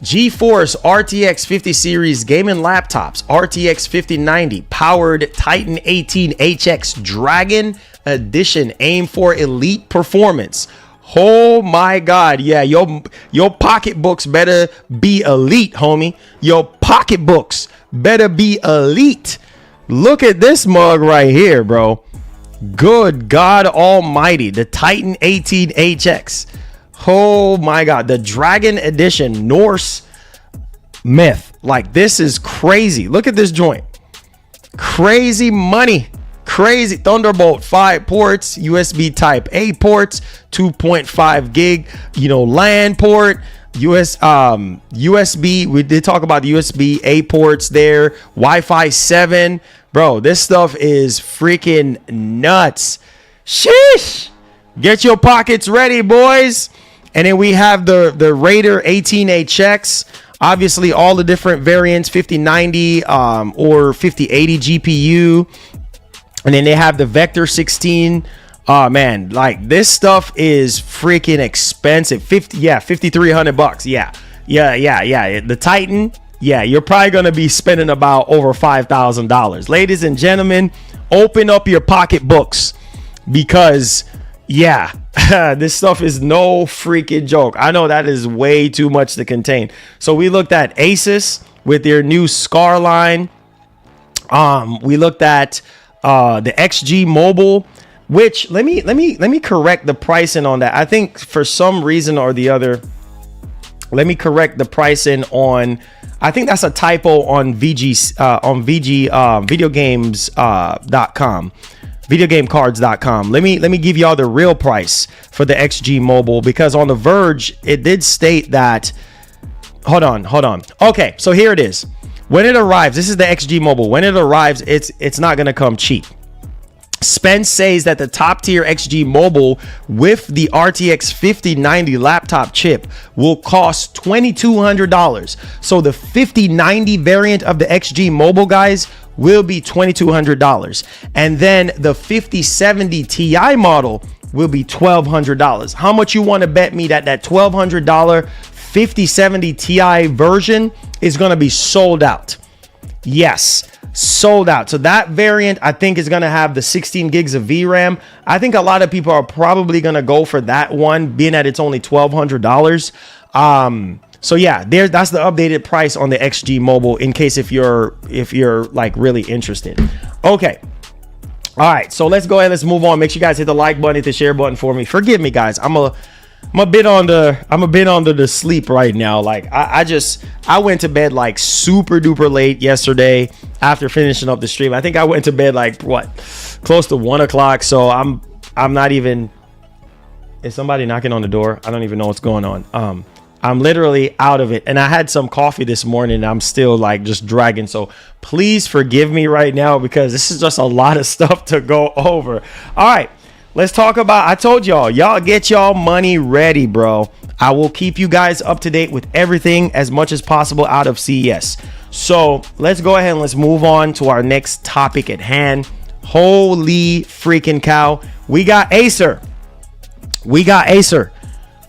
GeForce RTX 50 series gaming laptops, RTX 5090 powered Titan 18HX Dragon Edition, aim for elite performance. Oh my God. Yeah, your pocketbooks better be elite, homie. Your pocketbooks better be elite. Look at this mug right here, bro. Good God Almighty. The Titan 18HX. Oh my God. The Dragon Edition Norse myth. Like, this is crazy. Look at this joint. Crazy money. Crazy. Thunderbolt 5 ports, USB type A ports, 2.5 gig, LAN port, USB. We did talk about the USB A ports there, Wi-Fi 7. Bro, this stuff is freaking nuts. Sheesh. Get your pockets ready, boys. And then we have the Raider 18HX. Obviously, all the different variants, 5090 or 5080 GPU. And then they have the Vector 16. Man, like, this stuff is freaking expensive. 5,300 bucks. Yeah. The Titan. Yeah, you're probably going to be spending about over $5,000. Ladies and gentlemen, open up your pocketbooks because, yeah, this stuff is no freaking joke. I know that is way too much to contain. So we looked at Asus with their new Scar line. We looked at the XG Mobile, which let me correct the pricing on that. I think for some reason or the other, let me correct the pricing on. I think that's a typo on videogames.com, videogamecards.com. Let me give y'all the real price for the XG Mobile, because on The Verge it did state that. Hold on. Okay, so here it is. When it arrives, this is the XG Mobile. When it arrives, it's not going to come cheap. Spence says that the top tier XG Mobile with the RTX 5090 laptop chip will cost $2,200. So the 5090 variant of the XG Mobile, guys, will be $2,200. And then the 5070 Ti model will be $1,200. How much you want to bet me that $1,200 5070 Ti version is going to be sold out? Yes, sold out. So that variant, I think, is going to have the 16 gigs of VRAM. I think a lot of people are probably going to go for that one, being that it's only $1,200. So yeah, that's the updated price on the XG Mobile, in case if you're like really interested. Okay. All right, so let's go ahead. Let's move on. Make sure you guys hit the like button, hit the share button for me. Forgive me, guys. I'm a bit under the sleep right now. Like, I went to bed like super duper late yesterday after finishing up the stream. I think I went to bed like close to 1 o'clock. So I'm not even. Is somebody knocking on the door? I don't even know what's going on. I'm literally out of it, and I had some coffee this morning and I'm still like just dragging. So please forgive me right now, because this is just a lot of stuff to go over. All right. Let's talk about, I told y'all get y'all money ready, bro. I will keep you guys up to date with everything as much as possible out of CES. So let's go ahead and let's move on to our next topic at hand. Holy freaking cow. We got Acer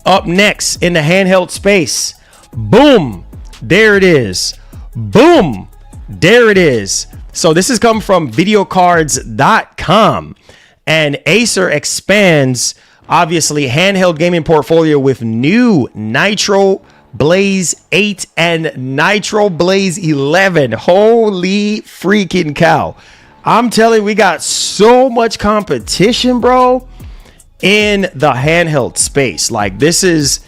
up next in the handheld space. Boom. There it is. Boom. There it is. So this is coming from videocards.com. And Acer expands, obviously, handheld gaming portfolio with new Nitro Blaze 8 and Nitro Blaze 11. Holy freaking cow. I'm telling you, we got so much competition, bro, in the handheld space. Like, this is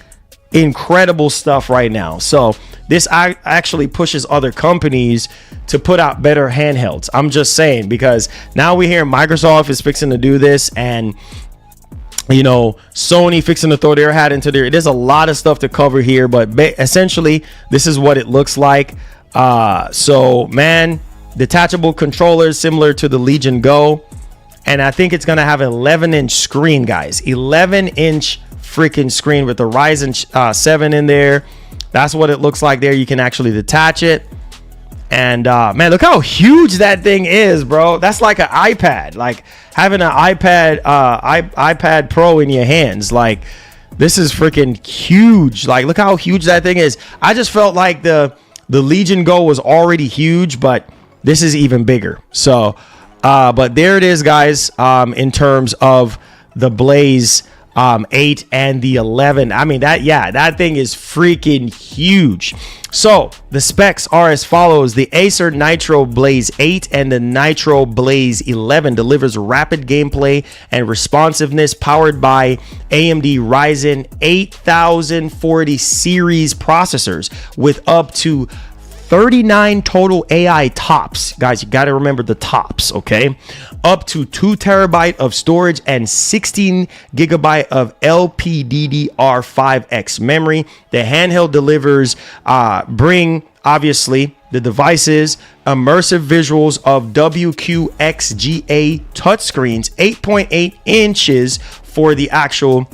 incredible stuff right now. So this actually pushes other companies to put out better handhelds. I'm just saying, because now we hear Microsoft is fixing to do this, and Sony fixing to throw their hat into there. There's a lot of stuff to cover here, but essentially this is what it looks like. So man, detachable controllers similar to the Legion Go, and I think it's gonna have an 11-inch screen, guys. 11-inch freaking screen with the Ryzen 7 in there. That's what it looks like there. You can actually detach it. And man, look how huge that thing is, bro. That's like an iPad, like having an iPad Pro in your hands. Like, this is freaking huge. Like, look how huge that thing is. I just felt like the Legion Go was already huge, but this is even bigger. So but there it is, guys, in terms of the Blaze 8 and the 11. I mean, that thing is freaking huge. So the specs are as follows. The Acer Nitro Blaze 8 and the Nitro Blaze 11 delivers rapid gameplay and responsiveness powered by AMD Ryzen 8040 series processors with up to 39 total AI tops. Guys, you got to remember the tops, okay? Up to 2 terabyte of storage and 16 gigabyte of LPDDR5X memory. The handheld delivers, bring, obviously, the devices, immersive visuals of WQXGA touchscreens, 8.8 inches for the actual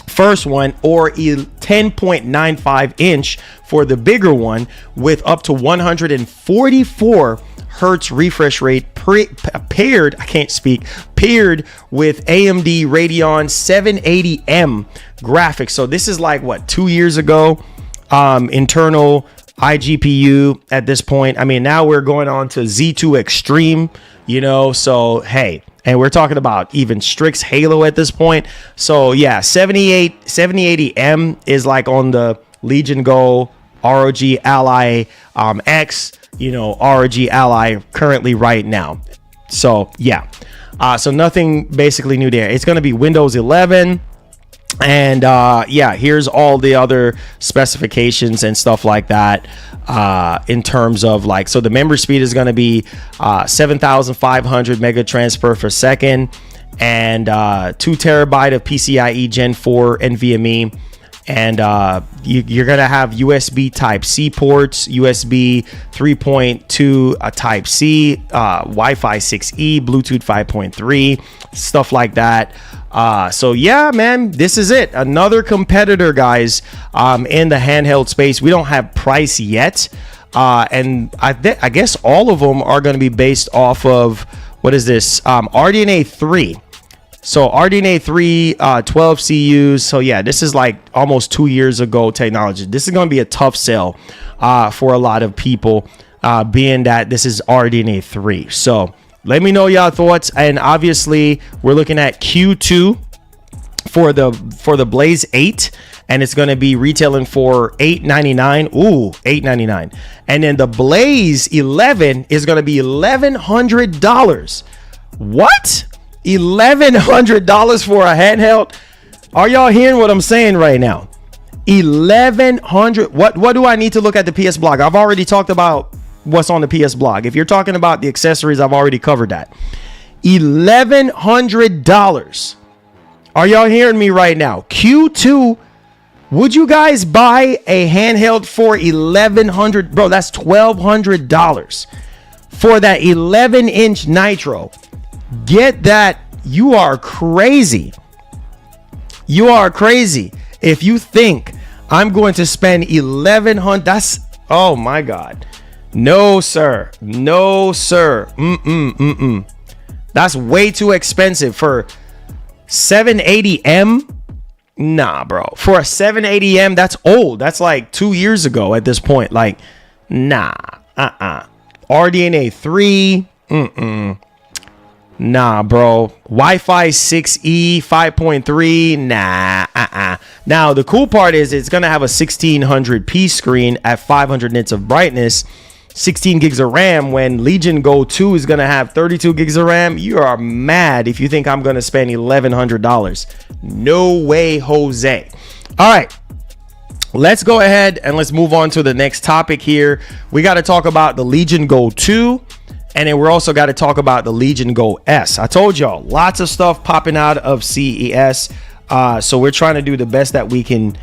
first one, or 10.95 inch for the bigger one, with up to 144 hertz refresh rate, paired with AMD Radeon 780M graphics. So this is like, what, 2 years ago, internal iGPU at this point. I mean, now we're going on to Z2 Extreme, you know, so hey. And we're talking about even Strix Halo at this point. So yeah, 7080M is like on the Legion Go, ROG Ally X, you know, ROG Ally currently right now. So yeah, so nothing basically new there. It's going to be Windows 11. And yeah, here's all the other specifications and stuff like that, in terms of like, so the memory speed is going to be 7,500 mega transfer per second, and 2 terabyte of PCIe Gen 4 NVMe. And you're going to have USB Type-C ports, USB 3.2 Type-C, Wi-Fi 6E, Bluetooth 5.3, stuff like that. So yeah, man, this is it. Another competitor, guys, in the handheld space. We don't have price yet. And I guess all of them are going to be based off of, what is this? RDNA 3. So RDNA 3, 12 CUs. So yeah, this is like almost 2 years ago technology. This is going to be a tough sell for a lot of people, being that this is RDNA 3. So let me know y'all thoughts. And obviously we're looking at Q2 for the Blaze 8, and it's going to be retailing for $899. Ooh, $899. And then the Blaze 11 is going to be $1,100. What? $1,100 for a handheld? Are y'all hearing what I'm saying right now? $1,100. What do I need to look at the PS blog? I've already talked about what's on the PS blog. If you're talking about the accessories, I've already covered that. $1,100. Are y'all hearing me right now? Q2. Would you guys buy a handheld for $1,100? Bro, that's $1,200 for that 11-inch Nitro. Get that. You are crazy. You are crazy if you think I'm going to spend $1,100. That's, oh my God. No, sir. No, sir. That's way too expensive for 780M. Nah, bro. For a 780M, that's old. That's like 2 years ago at this point. Like, nah. RDNA 3. Nah, bro. Wi-Fi 6E 5.3. Nah. Now, the cool part is it's going to have a 1600p screen at 500 nits of brightness, 16 gigs of RAM, when Legion Go 2 is going to have 32 gigs of RAM. You are mad if you think I'm going to spend $1,100. No way, Jose. All right. Let's go ahead and let's move on to the next topic here. We got to talk about the Legion Go 2. And then we're also got to talk about the Legion Go S. I told y'all, lots of stuff popping out of CES. So we're trying to do the best that we can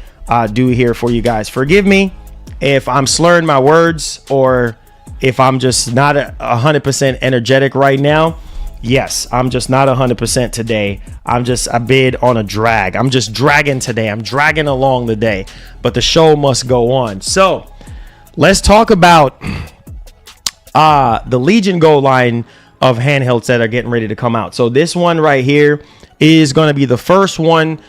do here for you guys. Forgive me if I'm slurring my words or if I'm just not 100% energetic right now. Yes, I'm just not 100% today. I'm just a bit on a drag. I'm just dragging today. I'm dragging along the day. But the show must go on. So let's talk about the Legion Go line of handhelds that are getting ready to come out. So this one right here is going to be the first one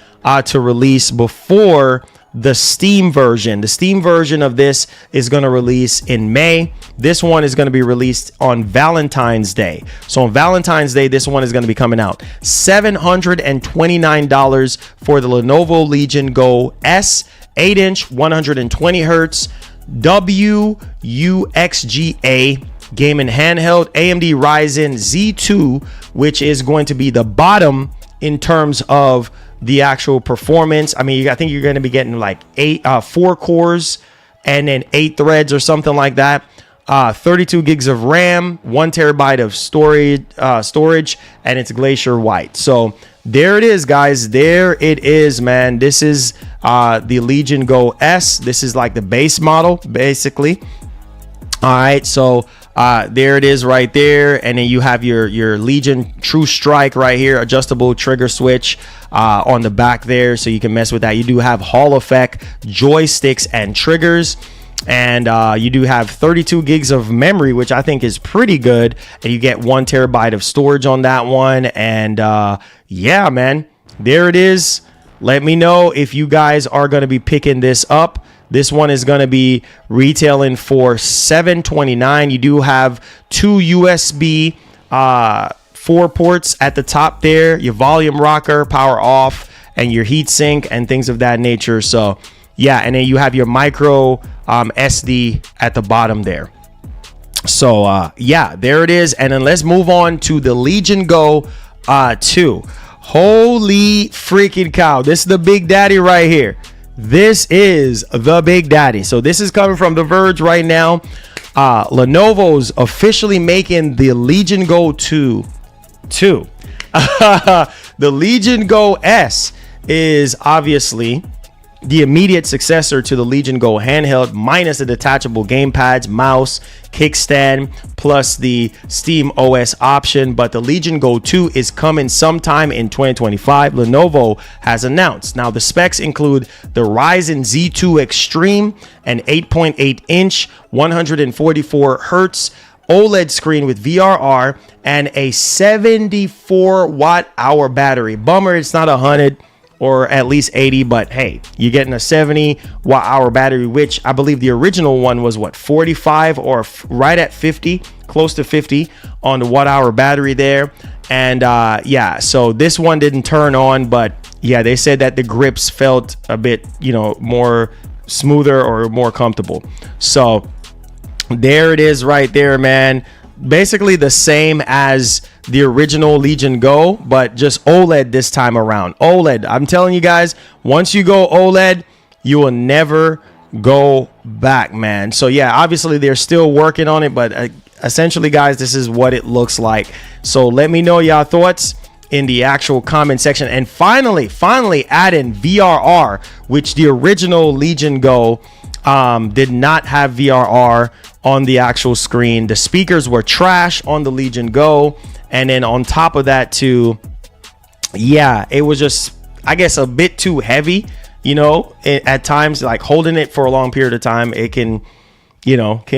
to release before the Steam version. The Steam version of this is going to release in May. This one is going to be released on Valentine's Day. So on Valentine's Day, this one is going to be coming out. $729 for the Lenovo Legion Go S, 8-inch, 120 hertz, WUXGA gaming handheld, AMD Ryzen Z2, which is going to be the bottom in terms of the actual performance. I mean, I think you're going to be getting like 4 cores and then 8 threads or something like that. 32 gigs of RAM, 1 terabyte of storage, and it's glacier white. So there it is, guys. There it is, man. This is the Legion Go S. This is like the base model, basically. All right, so there it is right there, and then you have your Legion True Strike right here, adjustable trigger switch on the back there, so you can mess with that. You do have Hall effect joysticks and triggers, and you do have 32 gigs of memory, which I think is pretty good, and you get 1 terabyte of storage on that one. And yeah, man, there it is. Let me know if you guys are going to be picking this up. This one is going to be retailing for $729. You do have 2 USB 4 ports at the top there, your volume rocker, power off, and your heat sink and things of that nature. So yeah, and then you have your micro SD at the bottom there. So yeah, there it is. And then let's move on to the Legion Go 2. Holy freaking cow, this is the big daddy right here. This is the big daddy. So this is coming from The Verge right now. Lenovo's officially making the Legion Go 2. The Legion Go S is obviously the immediate successor to the Legion Go handheld, minus the detachable gamepads, mouse, kickstand, plus the Steam OS option. But the Legion Go 2 is coming sometime in 2025, Lenovo has announced. Now the specs include the Ryzen Z2 Extreme, an 8.8-inch 144 hertz OLED screen with VRR, and a 74 watt-hour battery. Bummer it's not 100 or at least 80, but hey, you're getting a 70 watt-hour battery, which I believe the original one was what, 45 or right at 50, close to 50 on the watt-hour battery there. And yeah, so this one didn't turn on, but yeah, they said that the grips felt a bit, more smoother or more comfortable. So there it is right there, man. Basically the same as the original Legion Go, but just OLED this time around. OLED, I'm telling you guys, once you go OLED, you will never go back, man. So yeah, obviously they're still working on it, but essentially, guys, this is what it looks like. So let me know y'all thoughts in the actual comment section. And finally add in VRR, which the original Legion Go did not have VRR on the actual screen. The speakers were trash on the Legion Go, and then on top of that too, yeah, it was just, I guess, a bit too heavy, at times. Like holding it for a long period of time, it can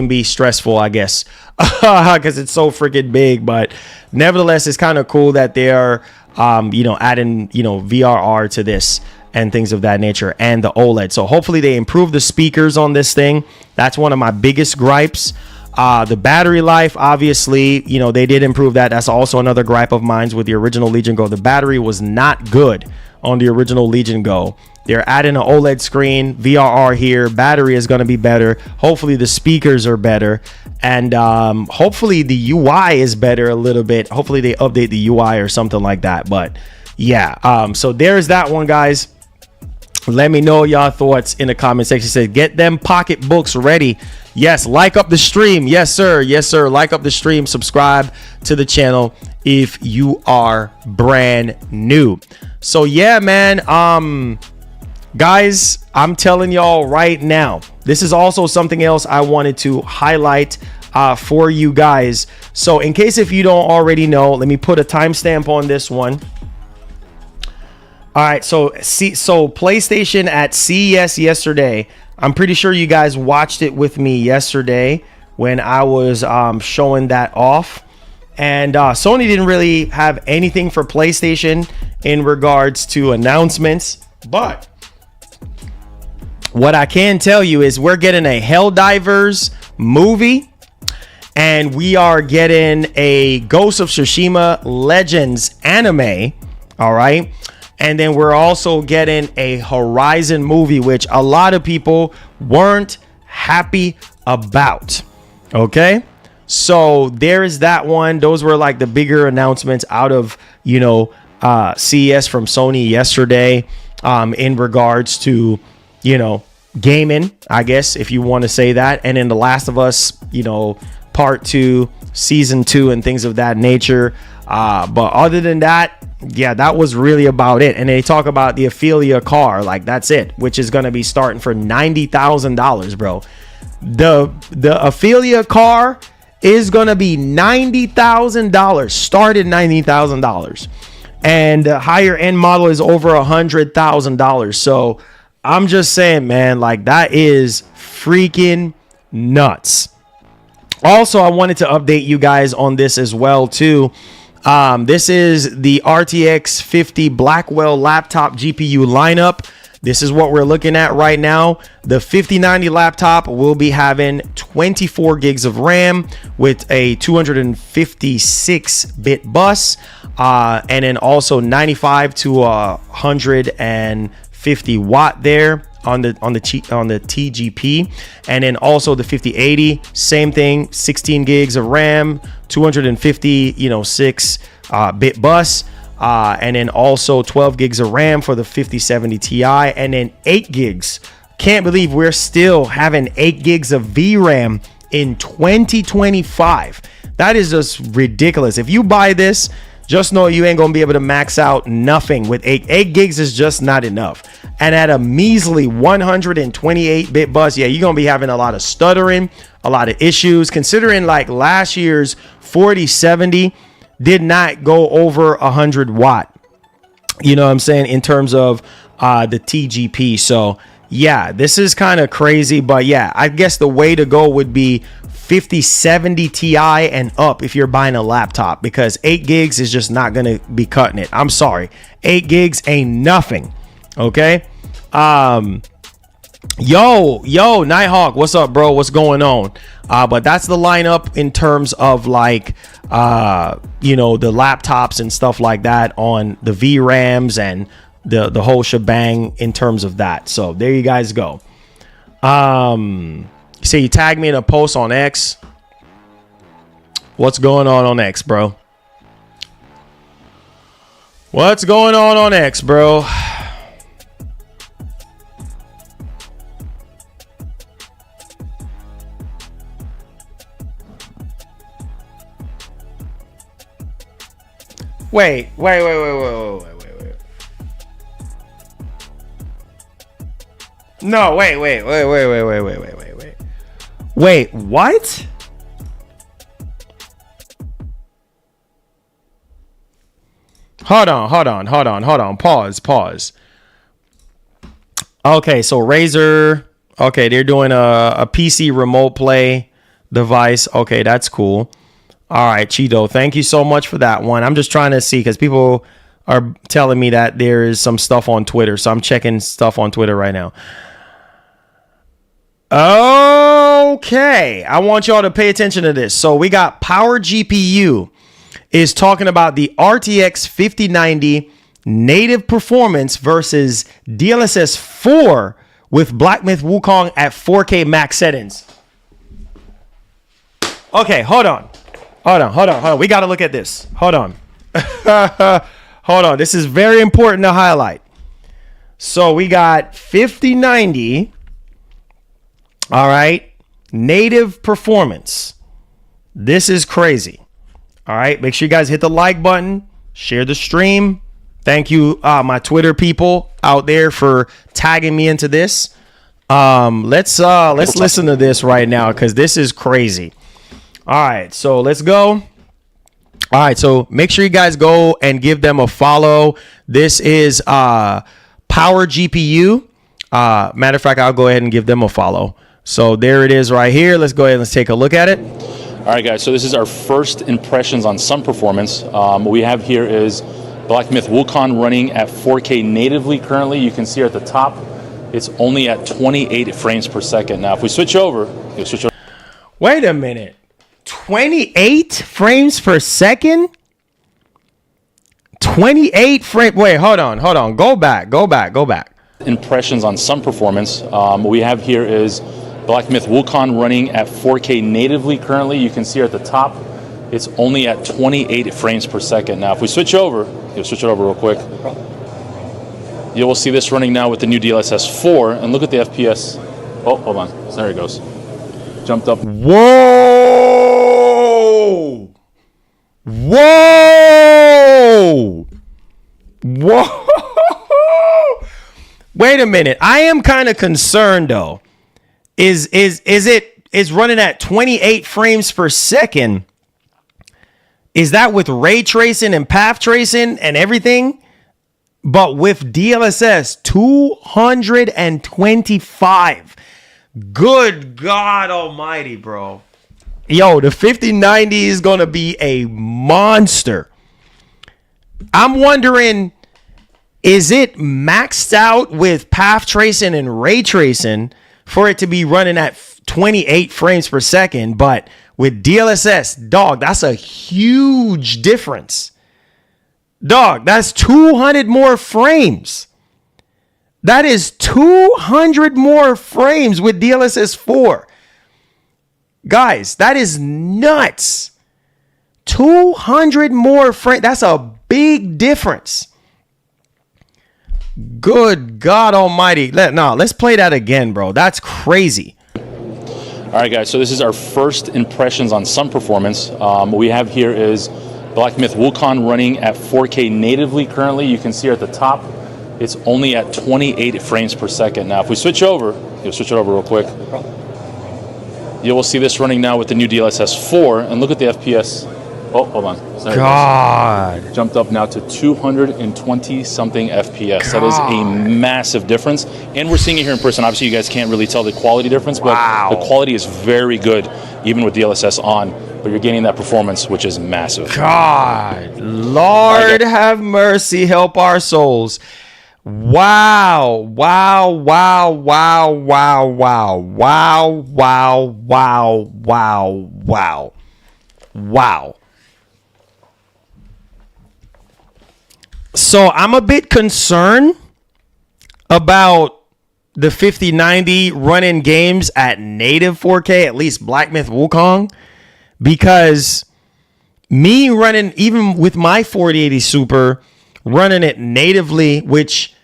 be stressful, I guess, because it's so freaking big. But nevertheless, it's kind of cool that they are adding VRR to this and things of that nature, and the OLED. So hopefully they improve the speakers on this thing. That's one of my biggest gripes. The battery life, obviously, they did improve that. That's also another gripe of mine with the original Legion Go. The battery was not good on the original Legion Go. They're adding an OLED screen, VRR here. Battery is going to be better. Hopefully the speakers are better, and hopefully the UI is better a little bit. Hopefully they update the UI or something like that. But yeah, so there's that one, guys. Let me know y'all thoughts in the comment section. Say, get them pocketbooks ready. Yes, like up the stream. Yes, sir. Yes, sir. Like up the stream. Subscribe to the channel if you are brand new. So yeah, man. Guys, I'm telling y'all right now, this is also something else I wanted to highlight for you guys. So in case if you don't already know, let me put a timestamp on this one. All right, so PlayStation at CES yesterday. I'm pretty sure you guys watched it with me yesterday. when I was showing that off. And Sony didn't really have anything for PlayStation in regards to announcements. But what I can tell you is we're getting a Helldivers movie. And we are getting a Ghost of Tsushima Legends anime. All right. And then we're also getting a Horizon movie, which a lot of people weren't happy about. Okay. So there is that one. Those were like the bigger announcements out of, CES from Sony yesterday in regards to, gaming, I guess, if you want to say that. And then The Last of Us, Part 2, Season 2 and things of that nature. But other than that, yeah, that was really about it. And they talk about the Ophelia car, like that's it, which is going to be starting for $90,000, bro. The Ophelia car is going to be $90,000, started $90,000. And the higher end model is over $100,000. So I'm just saying, man, like that is freaking nuts. Also, I wanted to update you guys on this as well, too. This is the RTX 50 Blackwell laptop GPU lineup. This is what we're looking at right now. The 5090 laptop will be having 24 gigs of RAM with a 256-bit bus, and then also 95 to 150 watt there on the TGP. And then also the 5080, same thing, 16 gigs of RAM, 256 bit bus, and then also 12 gigs of RAM for the 5070 Ti, and then 8 gigs. Can't believe we're still having 8 gigs of VRAM in 2025. That is just ridiculous. If you buy this, just know you ain't gonna be able to max out nothing with 8 gigs is just not enough. And at a measly 128-bit bus, yeah, you're gonna be having a lot of stuttering, a lot of issues, considering like last year's 4070 did not go over 100 watt, you know what I'm saying, in terms of the TGP. So yeah, this is kind of crazy, but yeah, I guess the way to go would be 5070 Ti and up if you're buying a laptop, because 8 gigs is just not gonna be cutting it. I'm sorry, 8 gigs ain't nothing. Okay. Yo, Nighthawk, what's up, bro? What's going on? But that's the lineup in terms of like the laptops and stuff like that on the VRAMs and the whole shebang in terms of that. So there you guys go. So you tagged me in a post on X. What's going on X, bro? What's going on X, bro? Wait. No, wait. Wait, what? Hold on. Pause. Okay, so Razer. Okay, they're doing a PC remote play device. Okay, that's cool. All right, Cheeto, thank you so much for that one. I'm just trying to see because people are telling me that there is some stuff on Twitter. So I'm checking stuff on Twitter right now. Okay, I want y'all to pay attention to this. So we got Power GPU is talking about the RTX 5090 native performance versus DLSS 4 with Black Myth Wukong at 4K max settings. Okay, hold on. We got to look at this. Hold on. Hold on. This is very important to highlight. So we got 5090. All right. Native performance. This is crazy. All right. Make sure you guys hit the like button. Share the stream. Thank you, my Twitter people out there, for tagging me into this. Let's listen to this right now because this is crazy. All right, so let's go. All right, so make sure you guys go and give them a follow. This is Power GPU. Matter of fact, I'll go ahead and give them a follow. So there it is right here. Let's go ahead and let's take a look at it. All right, guys, so this is our first impressions on some performance. What we have here is Black Myth Wukong running at 4K natively currently. You can see here at the top, it's only at 28 frames per second. Now, if we switch over, Wait a minute. 28 frames per second? 28 frame. Wait, hold on. Go back. Impressions on some performance. What we have here is Black Myth Wukong running at 4K natively currently. You can see here at the top, it's only at 28 frames per second. Now, if we switch over, switch it over real quick. You will see this running now with the new DLSS 4, and look at the FPS. Oh, hold on. There it goes. Jumped up. Whoa! Wait a minute. I am kind of concerned though. Is it running at 28 frames per second? Is that with ray tracing and path tracing and everything? But with DLSS 225. Good God almighty, bro. Yo, the 5090 is going to be a monster. I'm wondering, is it maxed out with path tracing and ray tracing for it to be running at 28 frames per second? But with DLSS, dog, that's a huge difference. Dog, that's 200 more frames. That is 200 more frames with DLSS 4. Guys, that is nuts. 200 more frames. That's a big difference. Good God almighty. Let's play that again, bro. That's crazy. All right, guys, so this is our first impressions on some performance. What we have here is Black Myth Wukong running at 4K natively currently. You can see here at the top, it's only at 28 frames per second. Now, if we switch over, switch it over real quick. You will see this running now with the new DLSS 4, and look at the FPS. Oh, hold on. There God. Jumped up now to 220 something FPS. That is a massive difference. And we're seeing it here in person. Obviously, you guys can't really tell the quality difference, but the quality is very good, even with DLSS on. But you're gaining that performance, which is massive. God, Lord have mercy, help our souls. Wow. So I'm a bit concerned about the 5090 running games at native 4K, at least Black Myth Wukong, because me running, even with my 4080 Super, running it natively, which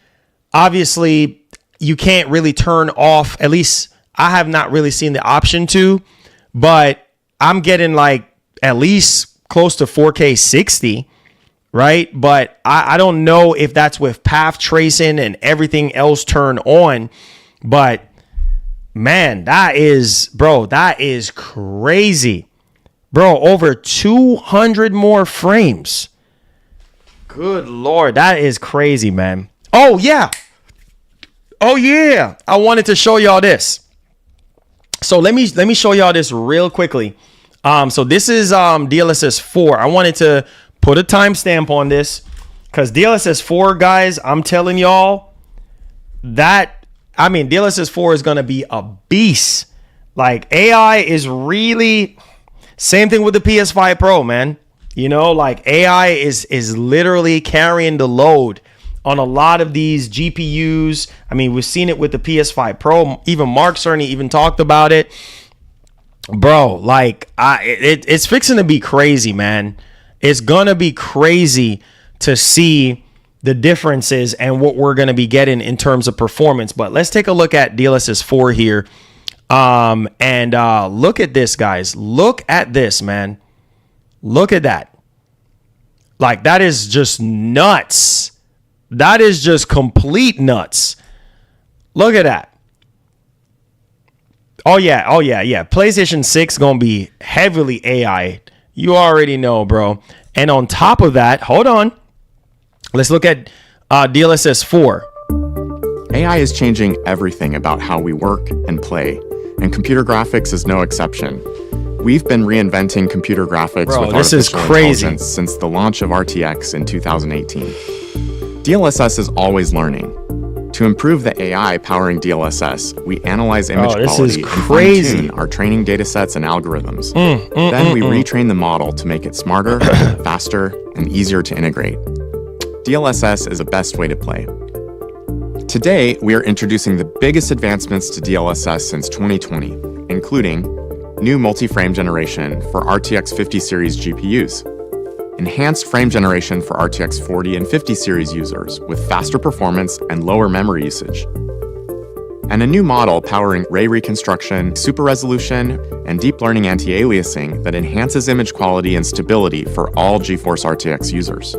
obviously you can't really turn off, at least I have not really seen the option to, but I'm getting like at least close to 4K 60, right? But I don't know if that's with path tracing and everything else turned on, but man, that is crazy. Bro, over 200 more frames. Good Lord, that is crazy, man. Oh yeah. I wanted to show y'all this. So let me show y'all this real quickly. So this is DLSS 4. I wanted to put a timestamp on this because DLSS 4, guys, I'm telling y'all that, I mean, DLSS 4 is gonna be a beast. Like AI is really, same thing with the PS5 Pro, man. You know, like AI is literally carrying the load on a lot of these GPUs. I mean, we've seen it with the PS5 Pro. Even Mark Cerny even talked about it. Bro, like it's fixing to be crazy, man. It's gonna be crazy to see the differences and what we're gonna be getting in terms of performance. But let's take a look at DLSS 4 here. And look at this, guys. Look at this, man. Look at that. Like, that is just nuts. That is just complete nuts. Look at that. Oh yeah. PlayStation 6 gonna be heavily AI. You already know, bro. And on top of that, hold on. Let's look at DLSS 4. AI is changing everything about how we work and play. and computer graphics is no exception. We've been reinventing computer graphics with artificial intelligence since the launch of RTX in 2018. DLSS is always learning. To improve the AI powering DLSS, we analyze image quality and fine-tune our training datasets and algorithms. Then we retrain the model to make it smarter, faster, and easier to integrate. DLSS is the best way to play. Today, we are introducing the biggest advancements to DLSS since 2020, including new multi-frame generation for RTX 50 series GPUs, enhanced frame generation for RTX 40 and 50 series users with faster performance and lower memory usage, and a new model powering ray reconstruction, super resolution, and deep learning anti-aliasing that enhances image quality and stability for all GeForce RTX users.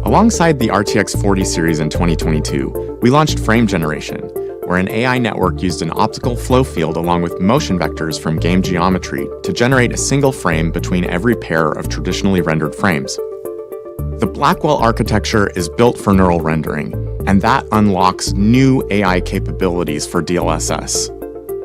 Alongside the RTX 40 series in 2022, we launched frame generation, where an AI network used an optical flow field along with motion vectors from game geometry to generate a single frame between every pair of traditionally rendered frames. The Blackwell architecture is built for neural rendering, and that unlocks new AI capabilities for DLSS.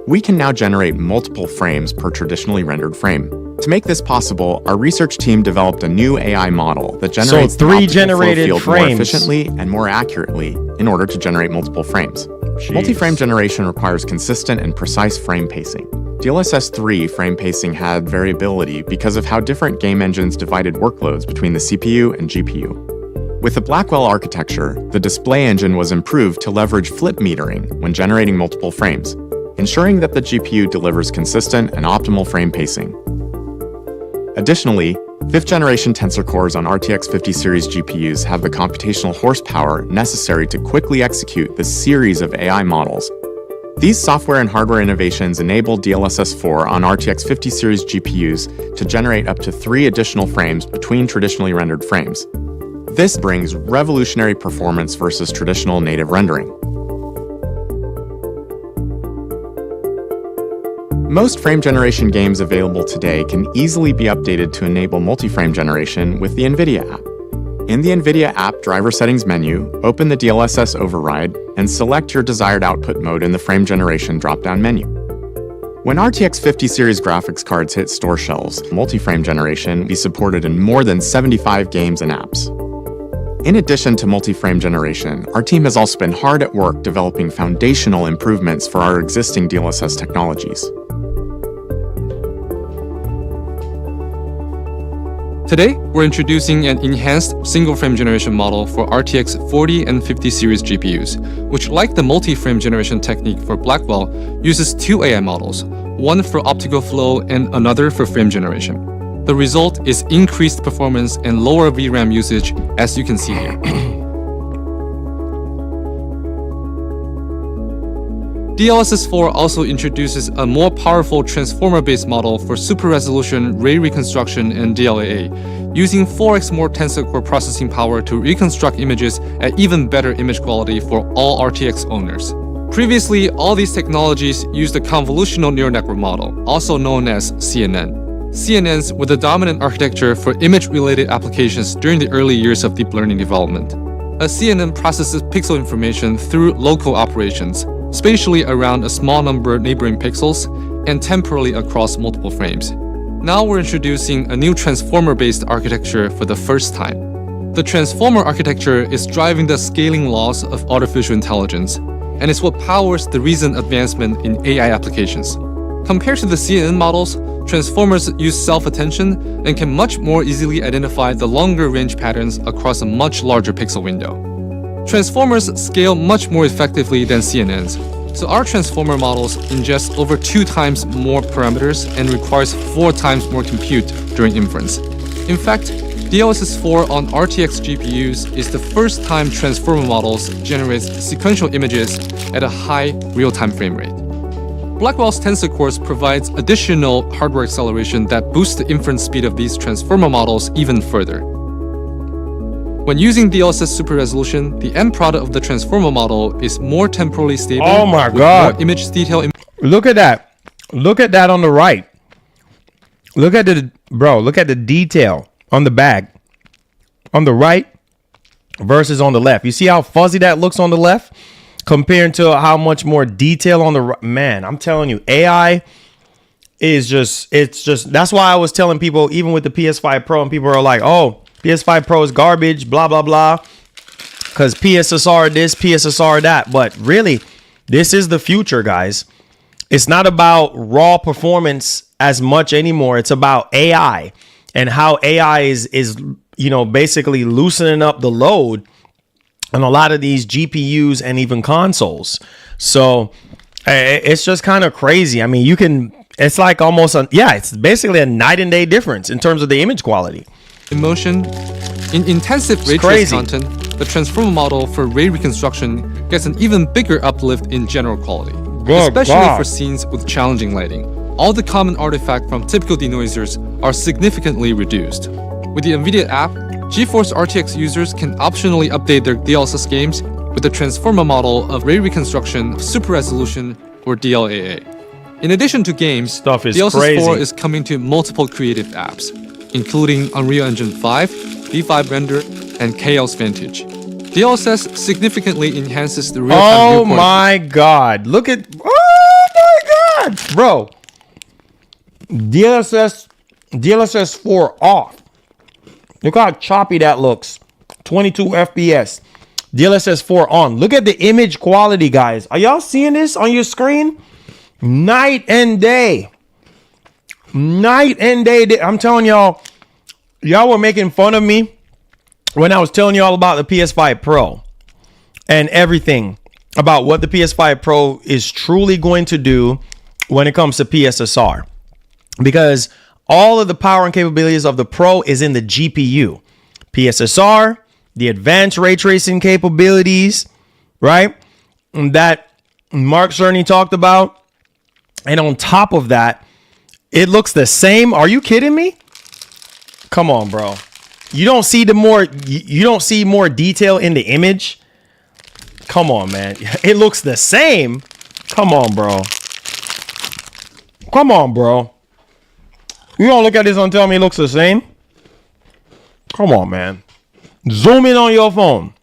We can now generate multiple frames per traditionally rendered frame. To make this possible, our research team developed a new AI model that generates the optical flow field more efficiently and more accurately in order to generate multiple frames. Multi-frame generation requires consistent and precise frame pacing. DLSS 3 frame pacing had variability because of how different game engines divided workloads between the CPU and GPU. With the Blackwell architecture, the display engine was improved to leverage flip metering when generating multiple frames, ensuring that the GPU delivers consistent and optimal frame pacing. Additionally, 5th generation tensor cores on RTX 50 series GPUs have the computational horsepower necessary to quickly execute the series of AI models. These software and hardware innovations enable DLSS 4 on RTX 50 series GPUs to generate up to 3 additional frames between traditionally rendered frames. This brings revolutionary performance versus traditional native rendering. Most frame generation games available today can easily be updated to enable multi-frame generation with the NVIDIA app. In the NVIDIA app driver settings menu, open the DLSS override and select your desired output mode in the frame generation drop-down menu. When RTX 50 series graphics cards hit store shelves, multi-frame generation will be supported in more than 75 games and apps. In addition to multi-frame generation, our team has also been hard at work developing foundational improvements for our existing DLSS technologies. Today, we're introducing an enhanced single-frame generation model for RTX 40 and 50 series GPUs, which, like the multi-frame generation technique for Blackwell, uses 2 AI models, one for optical flow and another for frame generation. The result is increased performance and lower VRAM usage, as you can see here. DLSS 4 also introduces a more powerful transformer-based model for super-resolution ray reconstruction and DLAA, using 4x more tensor core processing power to reconstruct images at even better image quality for all RTX owners. Previously, all these technologies used a convolutional neural network model, also known as CNN. CNNs were the dominant architecture for image-related applications during the early years of deep learning development. A CNN processes pixel information through local operations, spatially around a small number of neighboring pixels, and temporally across multiple frames. Now we're introducing a new transformer-based architecture for the first time. The transformer architecture is driving the scaling laws of artificial intelligence, and it's what powers the recent advancement in AI applications. Compared to the CNN models, transformers use self-attention and can much more easily identify the longer range patterns across a much larger pixel window. Transformers scale much more effectively than CNNs, so our transformer models ingest over 2 times more parameters and requires 4 times more compute during inference. In fact, DLSS 4 on RTX GPUs is the first time transformer models generate sequential images at a high real-time frame rate. Blackwell's tensor cores provides additional hardware acceleration that boosts the inference speed of these transformer models even further. When using DLSS super resolution, the end product of the transformer model is more temporally stable. Oh my God. More image detail. Look at that. Look at that on the right. Look at the detail on the bag. On the right versus on the left. You see how fuzzy that looks on the left? compared to how much more detail on the man. I'm telling you, AI is just, it's just, that's why I was telling people, even with the PS5 Pro, and people are like, oh, PS5 Pro is garbage, blah, blah, blah, because PSSR this, PSSR that. But really, this is the future, guys. It's not about raw performance as much anymore. It's about AI and how AI is you know, basically loosening up the load on a lot of these GPUs and even consoles. So it's just kind of crazy. I mean, you can, it's like almost it's basically a night and day difference in terms of the image quality. In motion, in intensive ray trace content, the transformer model for ray reconstruction gets an even bigger uplift in general quality, especially for scenes with challenging lighting. All the common artifacts from typical denoisers are significantly reduced. With the NVIDIA app, GeForce RTX users can optionally update their DLSS games with the transformer model of ray reconstruction, super resolution, or DLAA. In addition to games, DLSS 4 is coming to multiple creative apps, including Unreal Engine 5, V5 Render, and Chaos Vantage. DLSS significantly enhances the real-time viewport. Oh my God! Look at, oh my God, bro! DLSS 4 off. Look how choppy that looks. 22 FPS. DLSS 4 on. Look at the image quality, guys. Are y'all seeing this on your screen? Night and day. Night and day. I'm telling y'all, y'all were making fun of me when I was telling y'all about the PS5 Pro and everything about what the PS5 Pro is truly going to do when it comes to PSSR. Because all of the power and capabilities of the Pro is in the GPU. PSSR, the advanced ray tracing capabilities, right? That Mark Cerny talked about. And on top of that, it looks the same. Are you kidding me? Come on, bro. You don't see you don't see more detail in the image. Come on, man. It looks the same. Come on, bro. Come on, bro. You don't look at this and tell me it looks the same? Come on, man. Zoom in on your phone.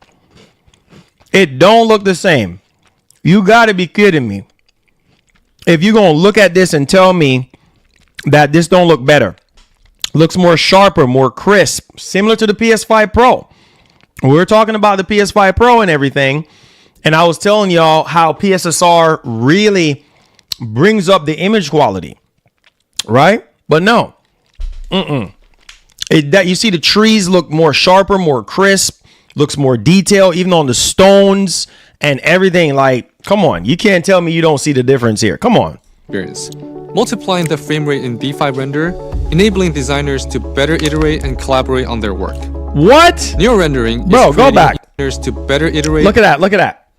It don't look the same. You got to be kidding me. If you're going to look at this and tell me that this don't look better, looks more sharper, more crisp, similar to the PS5 Pro. We were talking about the PS5 Pro and everything, and I was telling y'all how PSSR really brings up the image quality, right? But no, that you see the trees look more sharper, more crisp, looks more detailed, even on the stones and everything. Like, come on, you can't tell me you don't see the difference here. Come on. Multiplying the frame rate in V5 Render, enabling designers to better iterate and collaborate on their work. What? Neo rendering, bro, go back. Designers to better iterate. Look at that. Look at that.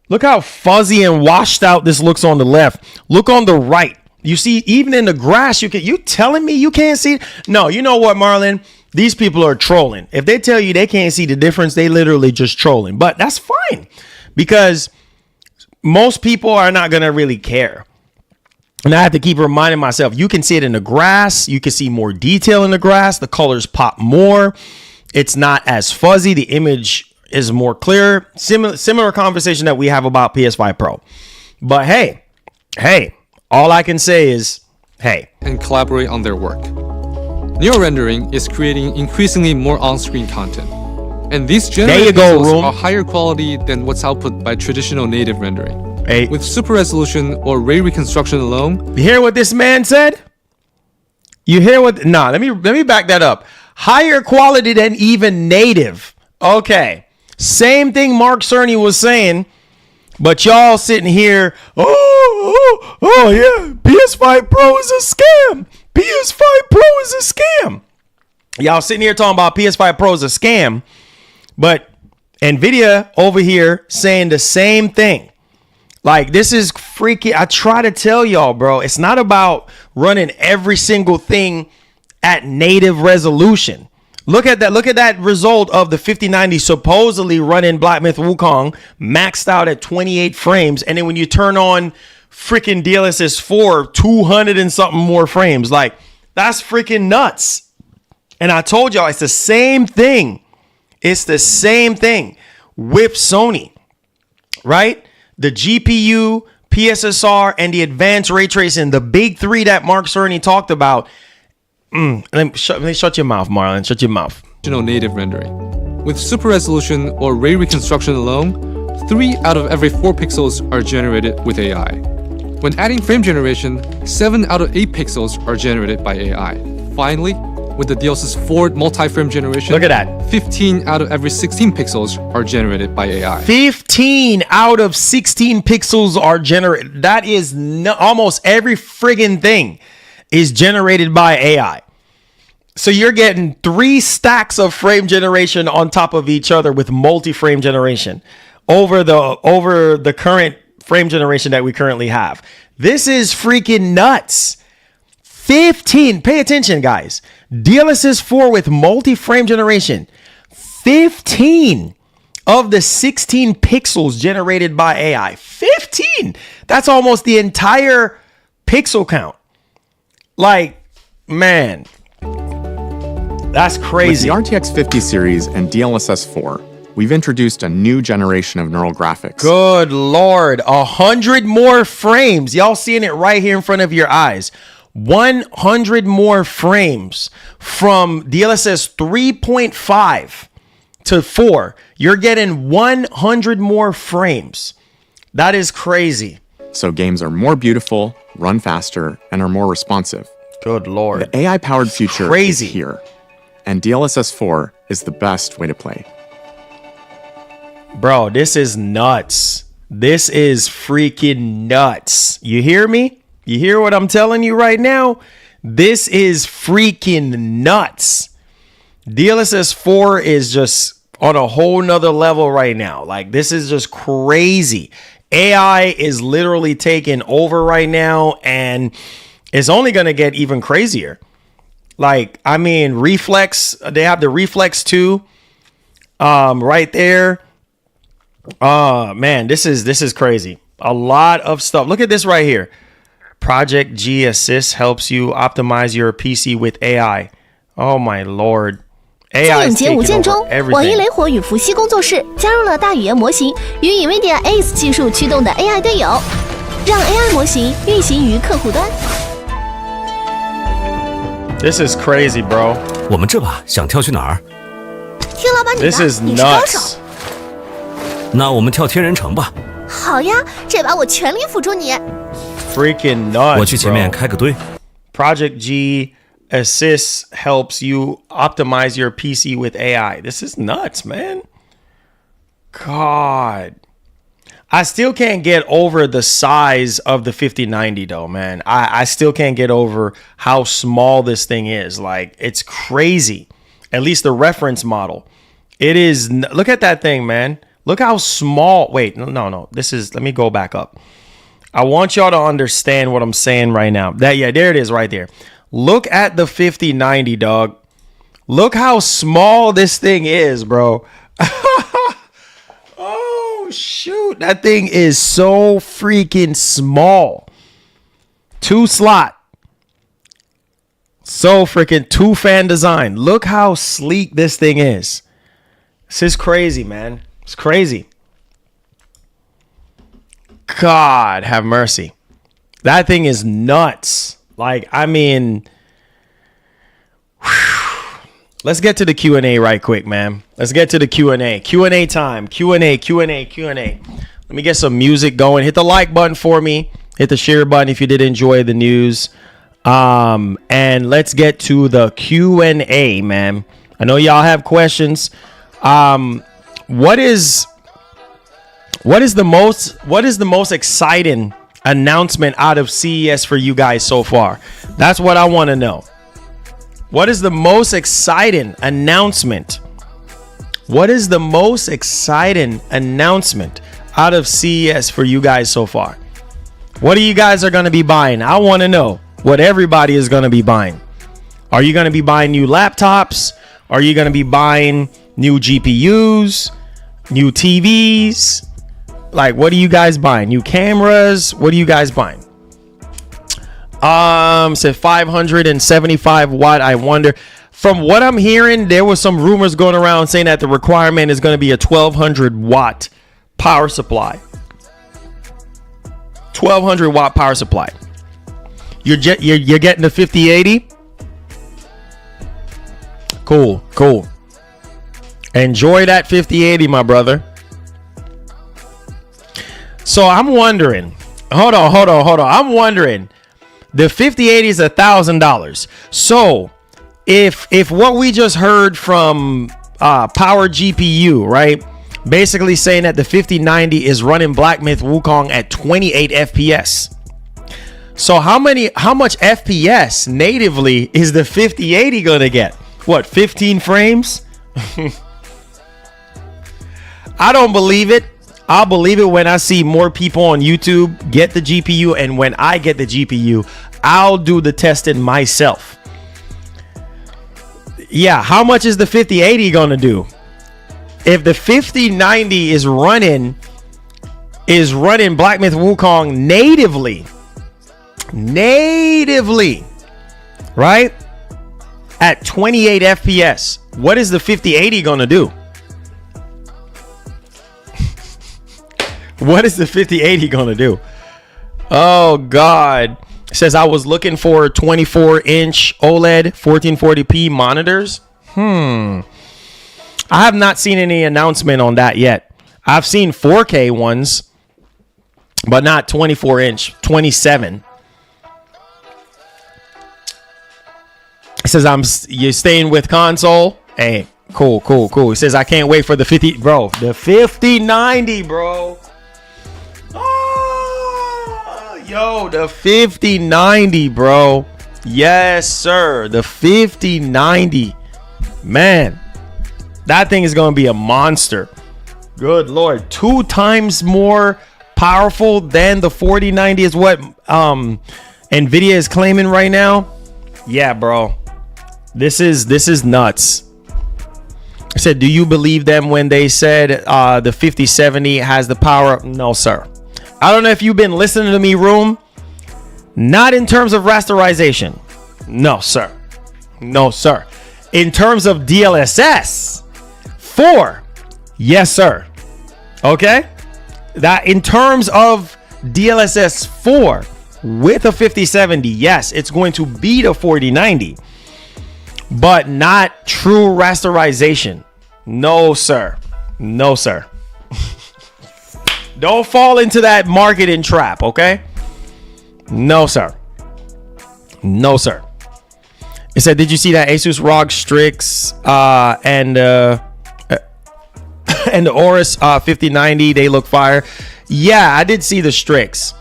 Look how fuzzy and washed out this looks on the left. Look on the right. You see, even in the grass, you telling me you can't see? No, you know what, Marlon? These people are trolling. If they tell you they can't see the difference, they literally just trolling. But that's fine, because most people are not going to really care. And I have to keep reminding myself, you can see it in the grass. You can see more detail in the grass. The colors pop more. It's not as fuzzy. The image is more clear. Similar conversation that we have about PS5 Pro. But hey, all I can say is, hey. And collaborate on their work. Neo rendering is creating increasingly more on-screen content. And these generated visuals are higher quality than what's output by traditional native rendering. Hey. With super resolution or ray reconstruction alone. You hear what this man said? You hear what? Nah, let me back that up. Higher quality than even native. Okay. Same thing Mark Cerny was saying. But y'all sitting here, oh yeah, PS5 Pro is a scam. PS5 Pro is a scam. Y'all sitting here talking about PS5 Pro is a scam, but NVIDIA over here saying the same thing. Like, this is freaky. I try to tell y'all, bro, it's not about running every single thing at native resolution. Look at that. Look at that result of the 5090 supposedly running Black Myth Wukong maxed out at 28 frames. And then when you turn on freaking DLSS 4, 200 and something more frames. Like, that's freaking nuts. And I told y'all it's the same thing. It's the same thing with Sony, right? the GPU, PSSR, and the advanced ray tracing, the big three that Mark Cerny talked about. Let me shut your mouth, Marlon. Shut your mouth. Native rendering. With super resolution or ray reconstruction alone, 3 out of every 4 pixels are generated with AI. When adding frame generation, 7 out of 8 pixels are generated by AI. Finally, with the DLSS 4 multi-frame generation, look at that. 15 out of every 16 pixels are generated by AI. 15 out of 16 pixels are generated. That is almost every friggin' thing is generated by AI. So you're getting 3 stacks of frame generation on top of each other with multi-frame generation over the current frame generation that we currently have. This is freaking nuts. 15, pay attention, guys. DLSS 4 with multi-frame generation. 15 of the 16 pixels generated by AI. 15. That's almost the entire pixel count. Like, man, that's crazy. With the RTX 50 series and DLSS 4, we've introduced a new generation of neural graphics. Good Lord, 100 more frames. Y'all seeing it right here in front of your eyes. 100 more frames from DLSS 3.5 to 4. You're getting 100 more frames. That is crazy. So games are more beautiful, run faster, and are more responsive. Good Lord. The AI-powered future crazy. is here, and DLSS 4 is the best way to play. Bro, this is nuts. This is freaking nuts. You hear me? You hear what I'm telling you right now? This is freaking nuts. DLSS 4 is just on a whole nother level right now. Like, this is just crazy. AI is literally taking over right now, and it's only going to get even crazier. Like, I mean, Reflex, they have the Reflex 2 right there. Man, this is crazy. A lot of stuff. Look at this right here. Project G Assist helps you optimize your PC with AI. Oh my Lord. 在影节5件中，网易雷火与伏羲工作室加入了大语言模型与 NVIDIA Ace 技术驱动的 AI 队友，让 AI 模型运行于客户端。This is crazy, bro. 我们这把想跳去哪儿？听老板你的， This is 你是高手。 nuts. 那我们跳天人城吧。好呀，这把我全力辅助你。Freaking nuts. 我去前面开个堆。Project G Assist helps you optimize your PC with AI. This is nuts, man. God. I still can't get over the size of the 5090 though, man. I still can't get over how small this thing is. Like, it's crazy. At least the reference model. It is. Look at that thing, man. Look how small. Wait, no. Let me go back up. I want y'all to understand what I'm saying right now. There it is right there. Look at the 5090, dog. Look how small this thing is, bro. Oh, shoot. That thing is so freaking small. 2 slot. So freaking 2 fan design. Look how sleek this thing is. This is crazy, man. It's crazy. God have mercy. That thing is nuts. Like, I mean, whew. Let's get to the Q&A right quick, man. Let's get to the Q&A. Q&A time. Q&A. Let me get some music going. Hit the like button for me. Hit the share button if you did enjoy the news. And let's get to the Q&A, man. I know y'all have questions. What is the most exciting announcement out of CES for you guys so far? That's what I want to know. What is the most exciting announcement? What is the most exciting announcement out of CES for you guys so far? What are you guys are going to be buying? I want to know what everybody is going to be buying. Are you going to be buying new laptops? Are you going to be buying new GPUs, new TVs? Like, what are you guys buying? New cameras? What are you guys buying? Said 575 watt. I wonder. From what I'm hearing, there was some rumors going around saying that the requirement is going to be a 1200 watt power supply. 1200 watt power supply. You're getting the 5080. Cool. Enjoy that 5080, my brother. So I'm wondering. Hold on. I'm wondering. The 5080 is $1,000. So if what we just heard from Power GPU, right? Basically saying that the 5090 is running Black Myth Wukong at 28 FPS. So how much FPS natively is the 5080 gonna get? What, 15 frames? I don't believe it. I'll believe it when I see more people on YouTube get the GPU, and when I get the GPU, I'll do the testing myself. Yeah, how much is the 5080 gonna do? If the 5090 is running Black Myth Wukong natively, right? At 28 FPS, what is the 5080 gonna do? What is the 5080 gonna do? Oh God. It says I was looking for 24-inch OLED 1440p monitors. I have not seen any announcement on that yet. I've seen 4K ones, but not 24-inch, 27. It says you're staying with console. Hey, cool. It says I can't wait for the 5090, bro. Oh, yo, the 5090, bro. Yes, sir. The 5090. Man, that thing is going to be a monster. Good Lord. 2 times more powerful than the 4090 is what NVIDIA is claiming right now. Yeah, bro. This is nuts. I said, do you believe them when they said the 5070 has the power? No, sir. I don't know if you've been listening to me, Room. Not in terms of rasterization. No, sir. In terms of DLSS 4, yes, sir. Okay? That in terms of DLSS 4 with a 5070, yes, it's going to beat a 4090. But not true rasterization. No, sir. Don't fall into that marketing trap, okay? No, sir. It said, did you see that Asus ROG Strix and the Aorus 5090? They look fire. Yeah, I did see the Strix.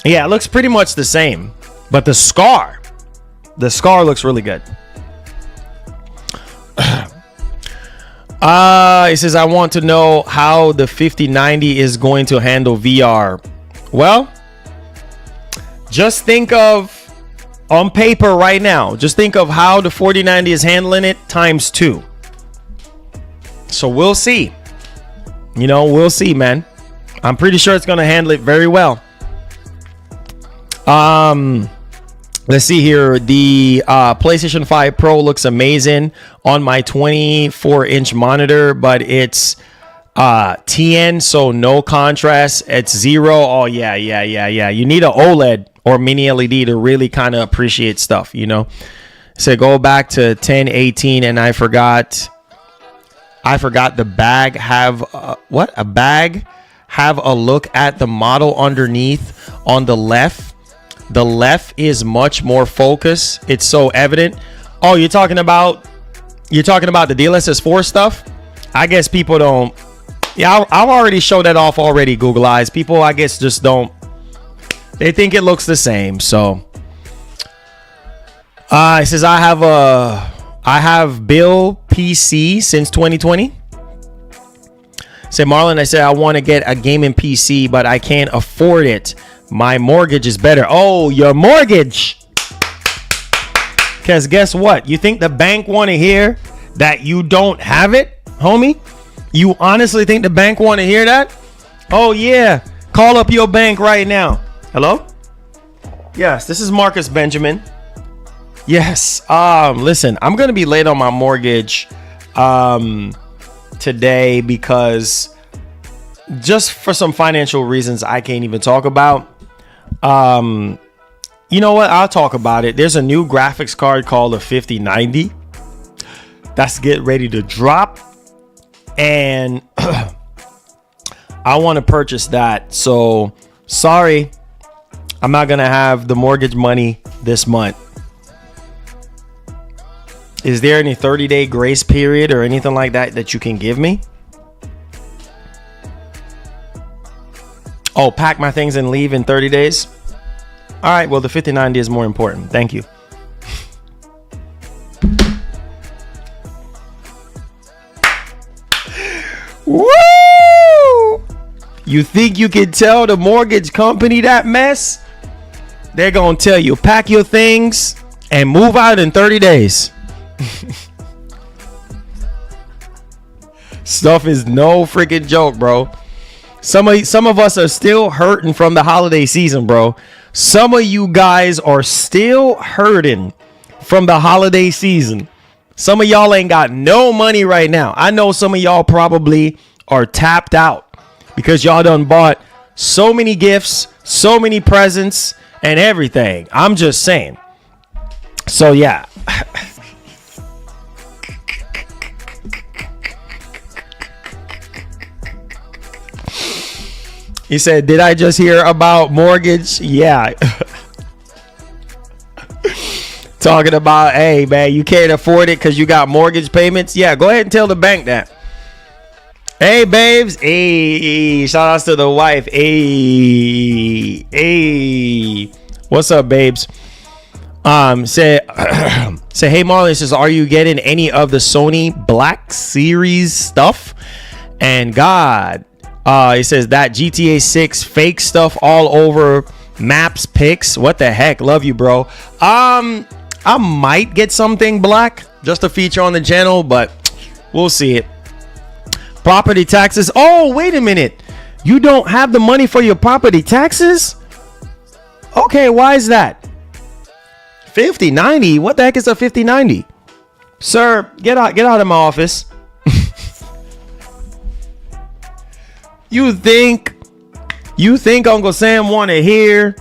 Yeah, it looks pretty much the same. But the Scar looks really good. It says, I want to know how the 5090 is going to handle VR. Well, just think of, on paper right now, just think of how the 4090 is handling it times 2. So we'll see. We'll see, man. I'm pretty sure it's going to handle it very well. Let's see here. The PlayStation 5 Pro looks amazing on my 24-inch monitor, but it's TN, so no contrast. It's 0. Oh, yeah. You need an OLED or mini LED to really kind of appreciate stuff, So go back to 1018, and I forgot the bag have a bag have a look at the model underneath on the left. The left is much more focused. It's so evident. Oh, you're talking about the DLSS 4 stuff? I guess people don't. Yeah, I've already showed that off already, Google Eyes. People, I guess, just don't. They think it looks the same. So, it says I have Bill PC since 2020. Say, Marlon, I said I want to get a gaming PC, but I can't afford it. My mortgage is better. Oh, your mortgage. Because guess what? You think the bank want to hear that you don't have it, homie? You honestly think the bank want to hear that? Oh, yeah. Call up your bank right now. Hello? Yes, this is Marcus Benjamin. Yes. Listen, I'm going to be late on my mortgage today because just for some financial reasons I can't even talk about. You know what? I'll talk about it. There's a new graphics card called the 5090 that's getting ready to drop, and I want to purchase that. So sorry, I'm not gonna have the mortgage money this month. Is there any 30-day grace period or anything like that you can give me? Oh, pack my things and leave in 30 days? All right, well, the 5090 is more important. Thank you. Woo! You think you can tell the mortgage company that mess? They're going to tell you, pack your things and move out in 30 days. Stuff is no freaking joke, bro. Some of us are still hurting from the holiday season, bro. Some of you guys are still hurting from the holiday season. Some of y'all ain't got no money right now. I know some of y'all probably are tapped out because y'all done bought so many gifts, so many presents, and everything. I'm just saying. So yeah. He said, did I just hear about mortgage? Yeah. Talking about, hey, man, you can't afford it because you got mortgage payments. Yeah, go ahead and tell the bank that. Hey, babes. Hey, shout outs to the wife. Hey. What's up, babes? Say, hey, Marlon, says, are you getting any of the Sony Black Series stuff? And God, he says that GTA 6 fake stuff all over maps, pics. What the heck? Love you, bro. I might get something black just to feature on the channel, but we'll see it. Property taxes. Oh, wait a minute. You don't have the money for your property taxes? Okay, why is that? 5090? What the heck is a 5090? Sir, get out of my office. You think Uncle Sam want to hear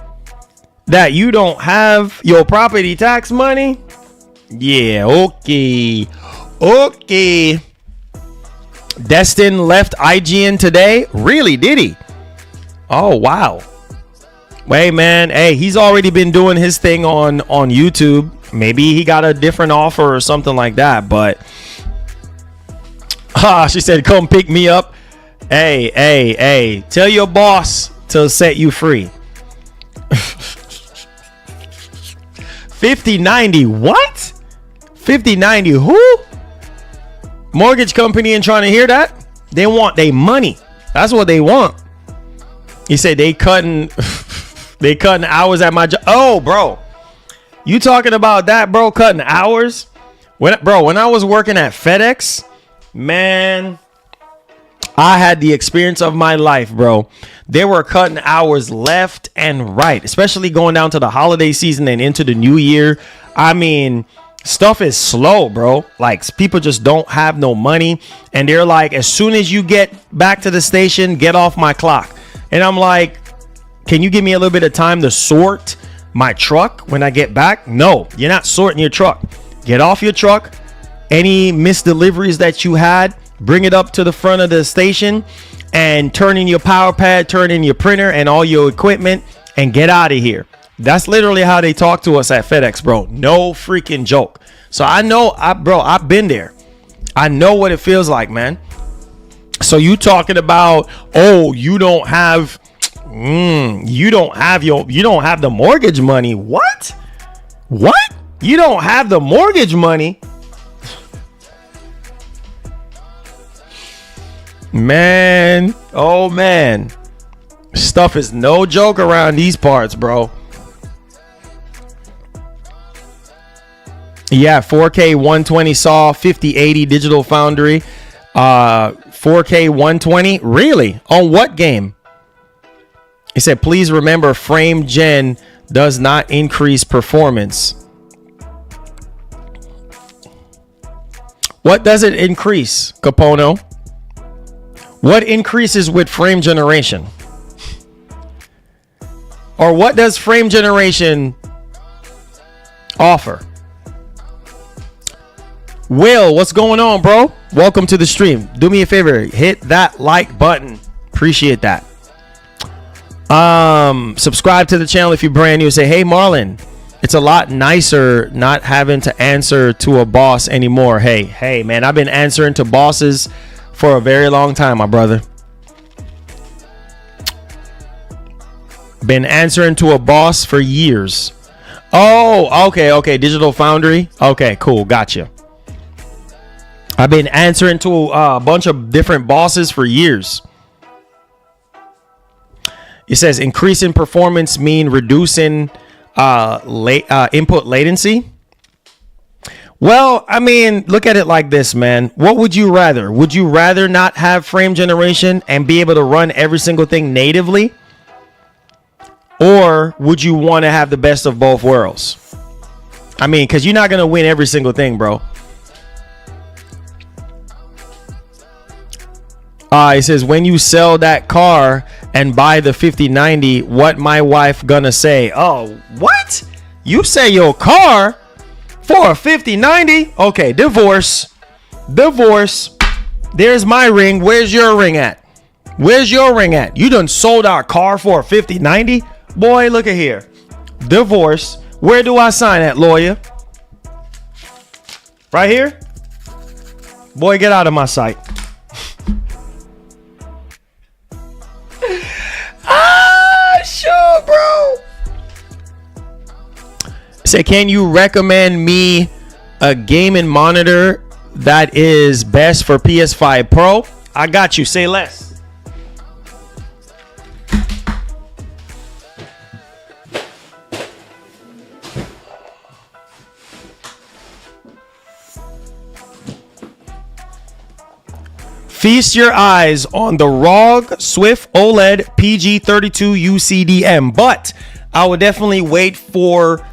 that you don't have your property tax money? Yeah, okay. Destin left IGN today? Really, did he? Oh, wow. Wait, man. Hey, he's already been doing his thing on YouTube. Maybe he got a different offer or something like that, but she said, come pick me up. Hey, tell your boss to set you free. 5090, what? 5090, who? Mortgage company ain't trying to hear that. They want their money. That's what they want. He said they cutting hours at my job. Oh, bro. You talking about that, bro? Cutting hours? When I was working at FedEx, man, I had the experience of my life, bro. They were cutting hours left and right, especially going down to the holiday season and into the new year. I mean, stuff is slow, bro. Like, people just don't have no money. And they're like, as soon as you get back to the station, get off my clock. And I'm like, can you give me a little bit of time to sort my truck when I get back? No, you're not sorting your truck. Get off your truck. Any missed deliveries that you had, bring it up to the front of the station and turn in your power pad, turn in your printer and all your equipment and get out of here. That's literally how they talk to us at FedEx, bro. No freaking joke. So I know, I've been there. I know what it feels like, man. So you talking about, oh, you don't have the mortgage money. What? You don't have the mortgage money? Man, oh man, stuff is no joke around these parts, bro. Yeah, 4K 120 saw 5080 Digital Foundry, 4K 120. Really? On what game? He said, please remember, frame gen does not increase performance. What does it increase, Capono? What increases with frame generation? Or what does frame generation offer? Will, what's going on, bro? Welcome to the stream. Do me a favor, hit that like button. Appreciate that. Subscribe to the channel if you're brand new. Say, hey, Marlon, it's a lot nicer not having to answer to a boss anymore. Hey, man, I've been answering to bosses for a very long time, my brother. Been answering to a boss for years. Oh, okay. Digital Foundry. Okay, cool. Gotcha. I've been answering to a bunch of different bosses for years. It says increasing performance mean reducing input latency. Well, I mean, look at it like this, man. What would you rather? Would you rather not have frame generation and be able to run every single thing natively? Or would you want to have the best of both worlds? I mean, because you're not going to win every single thing, bro. It says, when you sell that car and buy the 5090, what my wife gonna say? Oh, what? You sell your car for a 5090? Okay, divorce. There's my ring. Where's your ring at? You done sold our car for a 5090? Boy, look at here. Divorce. Where do I sign at, lawyer? Right here? Boy, get out of my sight. Sure, bro. Say, can you recommend me a gaming monitor that is best for PS5 Pro? I got you. Say less. Feast your eyes on the ROG Swift OLED PG32 UCDM, but I will definitely wait for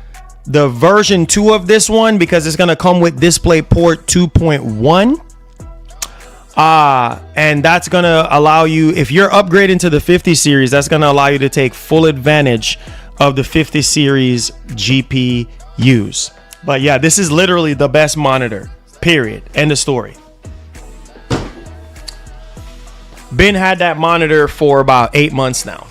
the version 2 of this one because it's going to come with DisplayPort 2.1. And that's going to allow you, if you're upgrading to the 50 series, that's going to allow you to take full advantage of the 50 series GPUs. But yeah, this is literally the best monitor, period. End of story. Ben had that monitor for about 8 months now.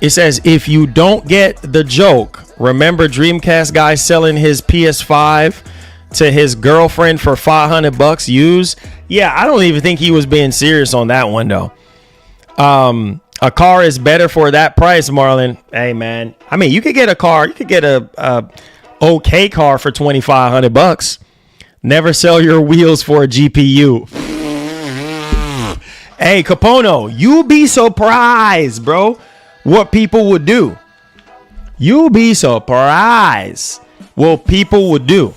It says, if you don't get the joke, remember Dreamcast guy selling his PS5 to his girlfriend for $500 used? Yeah, I don't even think he was being serious on that one though. A car is better for that price, Marlon. Hey man, I mean, you could get a car, you could get a okay car for $2,500. Never sell your wheels for a GPU. Hey, Capono, you'll be surprised, bro, what people would do. You'll be surprised what people would do.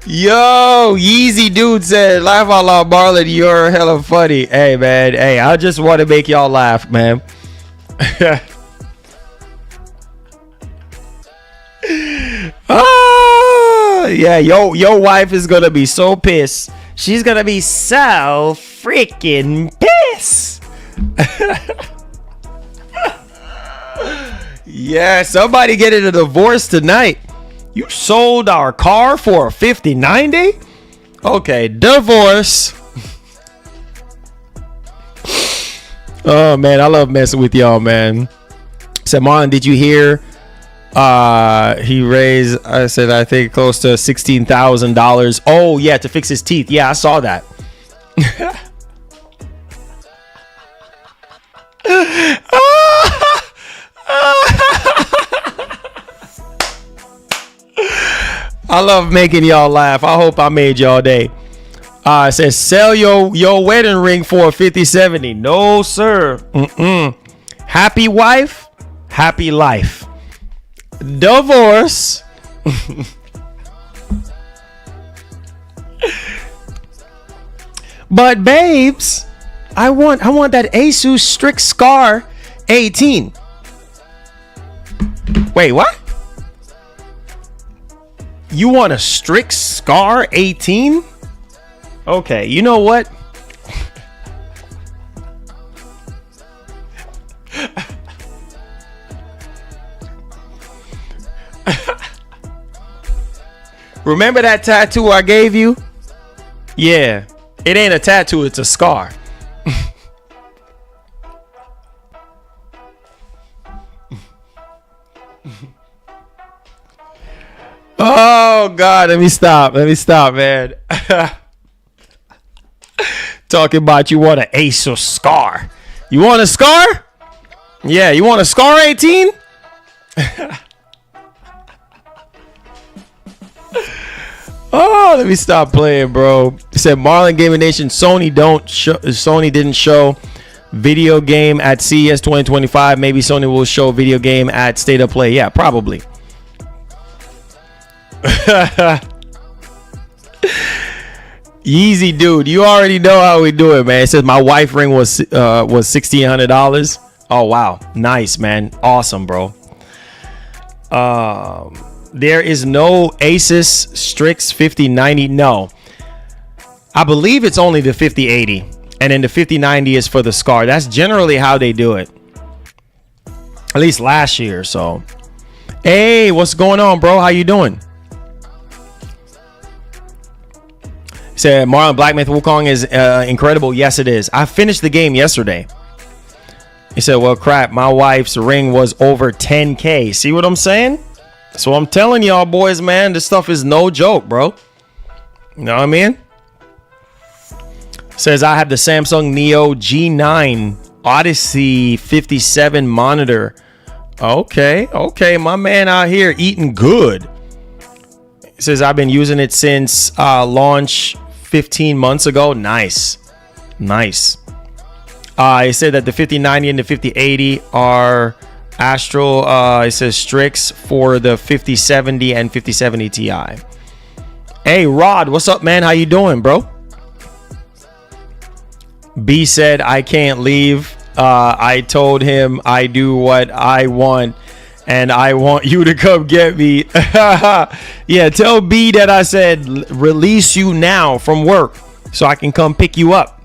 Yo, Yeezy dude said, laugh out loud, Marlon, you're hella funny. Hey, man. Hey, I just want to make y'all laugh, man. Yeah, your wife is gonna be so pissed. She's gonna be so freaking pissed. Yeah, somebody getting a divorce tonight. You sold our car for a 5090? Okay, divorce. Oh man, I love messing with y'all, man. Said, Marlon, did you hear? He raised, I said, I think close to $16,000. Oh yeah, to fix his teeth. Yeah, I saw that. I love making y'all laugh. I hope I made y'all day. It says, sell your wedding ring for a 5070. No, sir. Happy wife, happy life. Divorce. But babes, I want that Asus Strix Scar 18. Wait, what? You want a Strix Scar 18? Okay, you know what? Remember that tattoo I gave you? Yeah, it ain't a tattoo, it's a scar. Oh God, let me stop, man. Talking about you want an Acer Scar. You want a Scar? Yeah, you want a Scar 18? Oh, let me stop playing, bro. It said Marlon Gaming Nation, Sony didn't show video game at CES 2025. Maybe Sony will show video game at State of Play. Yeah, probably. Easy, dude. You already know how we do it, man. It says my wife ring was $1,600. Oh wow, nice, man. Awesome, bro. There is no Asus Strix 5090. No, I believe it's only the 5080, and then the 5090 is for the Scar. That's generally how they do it, at least last year. So hey, what's going on, bro? How you doing? Said Marlon Black Myth Wukong is incredible. Yes, it is. I finished the game yesterday. He said, well, crap, my wife's ring was over 10K. See what I'm saying? So I'm telling y'all boys, man, this stuff is no joke, bro. You know what I mean? Says I have the Samsung Neo G9 Odyssey 57 monitor. Okay, my man out here eating good. It says I've been using it since launch 15 months ago. Nice. It said that the 5090 and the 5080 are Astral. It says Strix for the 5070 and 5070 Ti. Hey Rod, what's up, man? How you doing, bro? B said I can't leave. I told him I do what I want, and I want you to come get me. Yeah, tell B that I said release you now from work so I can come pick you up.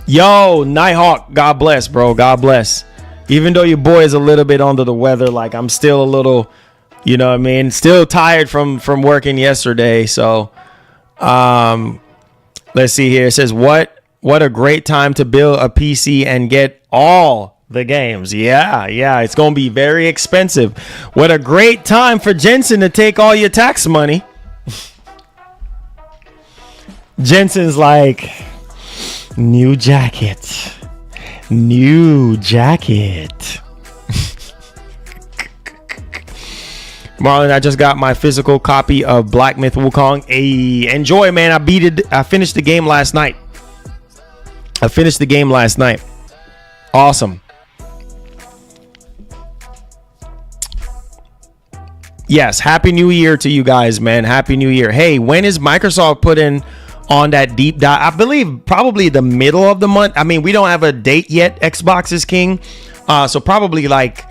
Yo, Nighthawk, God bless, bro. God bless. Even though your boy is a little bit under the weather, like I'm still a little, you know what I mean? Still tired from working yesterday. So, let's see here. It says, what a great time to build a PC and get all the games. Yeah, it's gonna be very expensive. What a great time for Jensen to take all your tax money. Jensen's like, new jacket. Marlon, I just got my physical copy of Black Myth Wukong. Hey, enjoy, man. I finished the game last night. Awesome. Yes, Happy New Year to you guys, man. Happy New Year. Hey, when is Microsoft putting on that deep dive? I believe probably the middle of the month. I mean, we don't have a date yet. Xbox is king. So probably like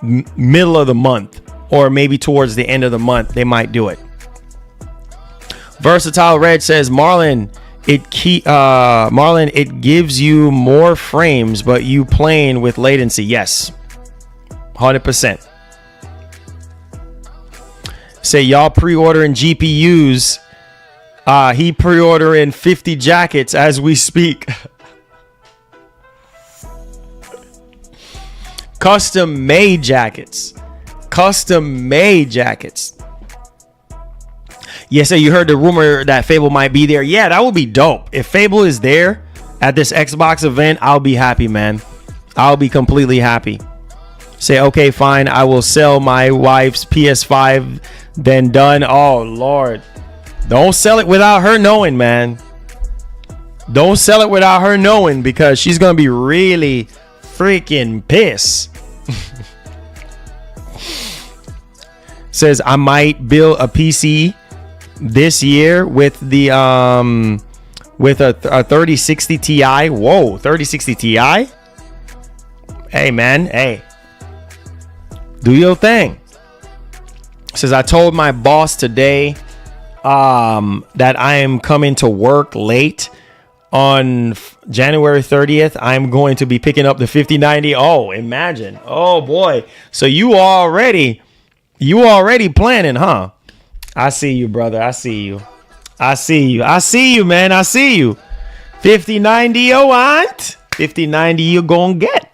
middle of the month, or maybe towards the end of the month, they might do it. Versatile Red says, Marlon, it gives you more frames, but you playing with latency. Yes, 100%. Say y'all pre-ordering GPUs. He pre-ordering 50 jackets as we speak. Custom made jackets. Yeah, so you heard the rumor that Fable might be there. Yeah, that would be dope. If Fable is there at this Xbox event, I'll be happy, man. I'll be completely happy. Say, okay, fine. I will sell my wife's PS5, then done. Oh, Lord. Don't sell it without her knowing, man. Don't sell it without her knowing, because she's going to be really freaking pissed. Says, I might build a PC this year with the with a 3060 Ti. Whoa, 3060 Ti? Hey, man. Hey. Do your thing. Says, I told my boss today that I am coming to work late on January 30th. I'm going to be picking up the 5090. Oh, imagine. Oh boy. So you already planning, huh? I see you, brother. I see you, man. I see you. 5090 you want? 5090 you gonna get.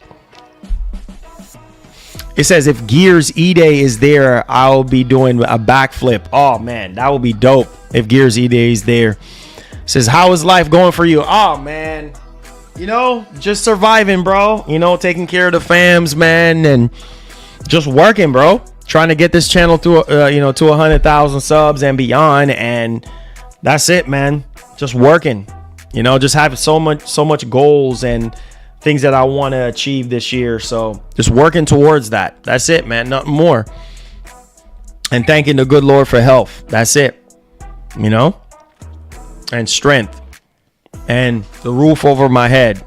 It says if Gears E-Day is there, I'll be doing a backflip. Oh man, that would be dope if Gears E-Day is there. It says, how is life going for you? Oh man, just surviving, bro. Taking care of the fams, man, and just working, bro. Trying to get this channel to to 100,000 subs and beyond, and that's it, man. Just working. Just have so much goals and things that I want to achieve this year. So just working towards that. That's it, man. Nothing more. And thanking the good Lord for health. That's it. And strength. And the roof over my head,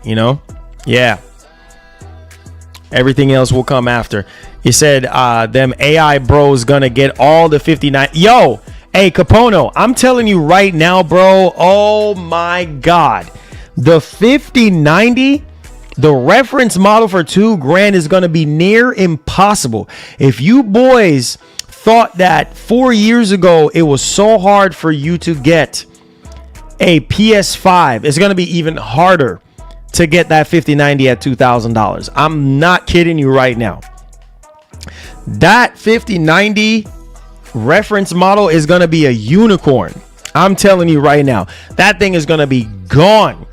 Yeah. Everything else will come after. He said, them AI bros gonna get all the 59. Yo, hey, Capono, I'm telling you right now, bro. Oh my God. The 5090, the reference model for $2,000 is going to be near impossible. If you boys thought that 4 years ago it was so hard for you to get a PS5, it's going to be even harder to get that 5090 at $2,000. I'm not kidding you right now. That 5090 reference model is going to be a unicorn. I'm telling you right now. That thing is going to be gone.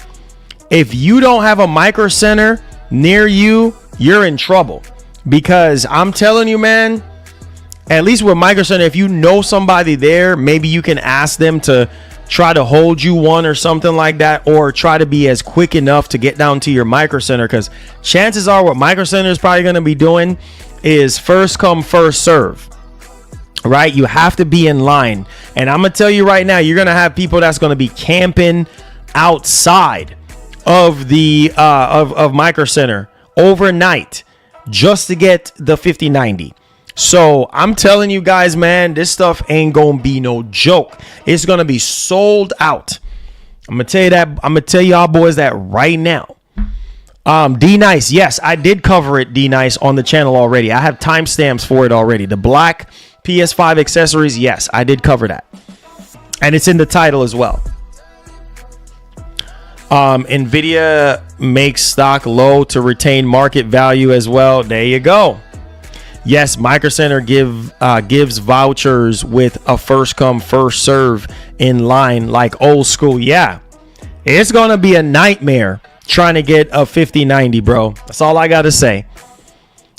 If you don't have a Micro Center near you, you're in trouble. Because I'm telling you, man, at least with Micro Center, if you know somebody there, maybe you can ask them to try to hold you one or something like that, or try to be as quick enough to get down to your Micro Center, because chances are what Micro Center is probably going to be doing is first come, first serve. Right? You have to be in line. And I'm going to tell you right now, you're going to have people that's going to be camping outside of the of Micro Center overnight just to get the 5090. So I'm telling you guys, man, this stuff ain't gonna be no joke. It's gonna be sold out. I'm gonna tell you that. I'm gonna tell y'all boys that right now. D Nice, yes, I did cover it, D Nice, on the channel already. I have timestamps for it already. The black PS5 accessories, yes, I did cover that, and it's in the title as well. NVIDIA makes stock low to retain market value as well. There you go. Yes, Micro Center gives vouchers with a first come, first serve in line like old school. Yeah, it's going to be a nightmare trying to get a 5090, bro. That's all I got to say.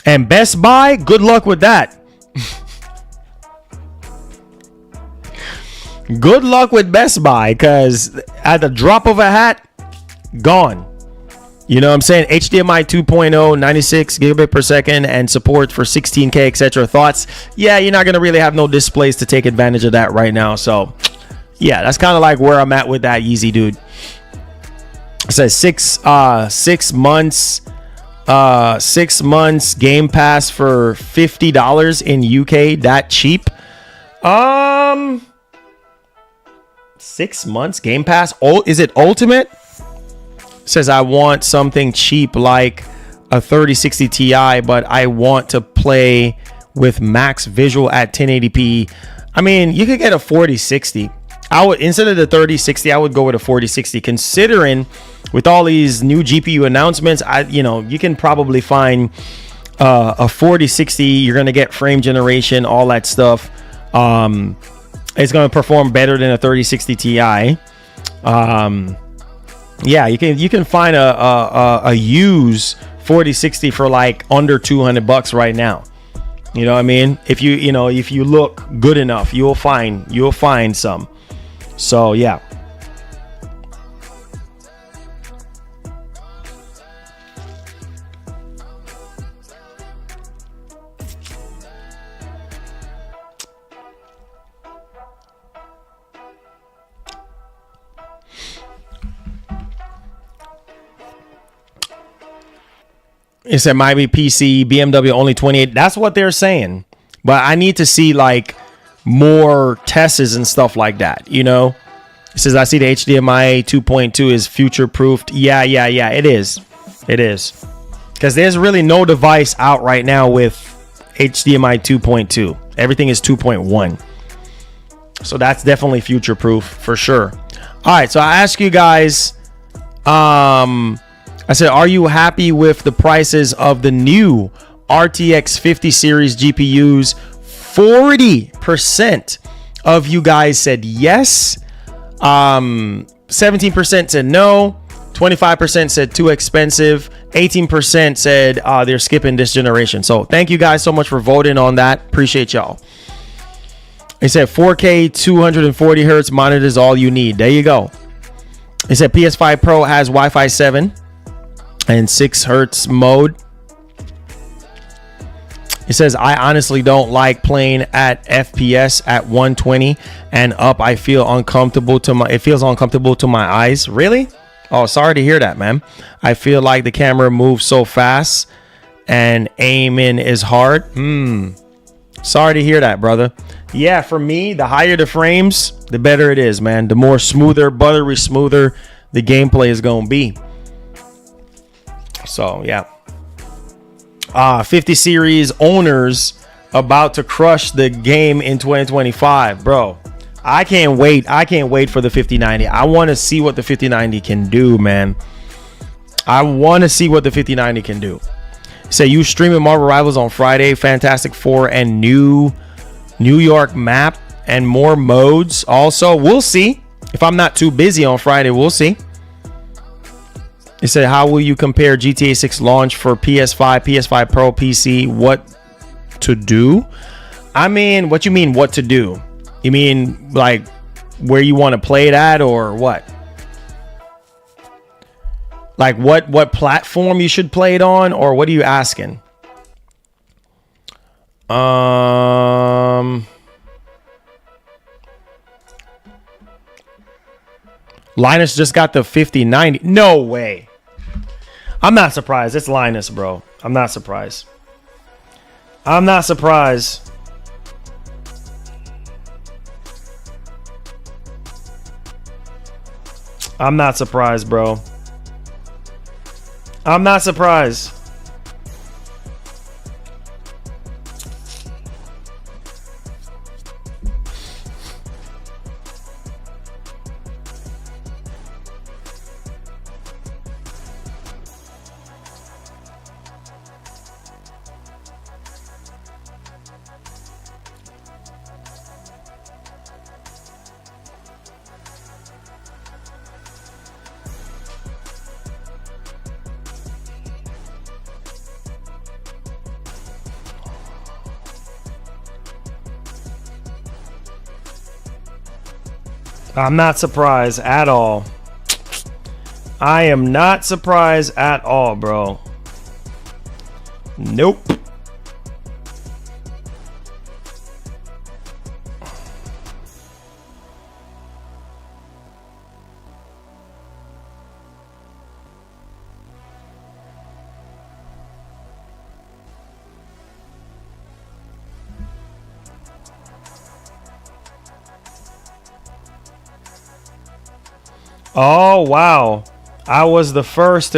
And Best Buy, good luck with that. Good luck with Best Buy, because at the drop of a hat, gone. You know what I'm saying? HDMI 2.0, 96 gigabit per second, and support for 16K, etc. Thoughts? Yeah, you're not going to really have no displays to take advantage of that right now. So, yeah, that's kind of like where I'm at with that Yeezy, dude. It says 6 months Game Pass for $50 in UK. That cheap? 6 months Game Pass. Oh, is it Ultimate? Says I want something cheap like a 3060 Ti, but I want to play with max visual at 1080p. I mean, you could get a 4060. I would, instead of the 3060, I would go with a 4060. Considering with all these new GPU announcements, you can probably find a 4060. You're gonna get frame generation, all that stuff. It's gonna perform better than a 3060 Ti. Yeah, you can find a used 4060 for like under $200 right now. You know what I mean? If you look good enough, you'll find some. So yeah. It said might be PC, BMW only 28. That's what they're saying. But I need to see like more tests and stuff like that, you know. It says, I see the HDMI 2.2 is future proofed. Yeah, it is. Because there's really no device out right now with HDMI 2.2. Everything is 2.1. So that's definitely future proof for sure. All right, so I ask you guys, I said, are you happy with the prices of the new RTX 50 series GPUs? 40% of you guys said yes. 17% said no. 25% said too expensive. 18% said they're skipping this generation. So thank you guys so much for voting on that. Appreciate y'all. They said 4K 240 hertz monitor is all you need. There you go. They said PS5 Pro has Wi-Fi 7 and 6 hertz mode. It says, I honestly don't like playing at FPS at 120 and up. I feel uncomfortable it feels uncomfortable to my eyes. Really? Oh, sorry to hear that, man. I feel like the camera moves so fast and aiming is hard. Sorry to hear that, brother. Yeah, for me, the higher the frames, the better it is, man. The more smoother, buttery smoother the gameplay is going to be. So, yeah. 50 series owners about to crush the game in 2025, bro. I can't wait for the 5090. I want to see what the 5090 can do, man. I want to see what the 5090 can do. Say you streaming Marvel Rivals on Friday, Fantastic Four and New York map and more modes. Also, we'll see. If I'm not too busy on Friday, we'll see. It said, how will you compare GTA 6 launch for PS5, PS5 Pro, PC? What to do? I mean, what you mean what to do? You mean like where you want to play it at or what? Like what platform you should play it on, or what are you asking? Linus just got the 5090. No way. I'm not surprised. It's Linus, bro. I'm not surprised. I'm not surprised. I'm not surprised, bro. I'm not surprised. I'm not surprised at all. I am not surprised at all, bro. Nope. Oh, wow. I was the first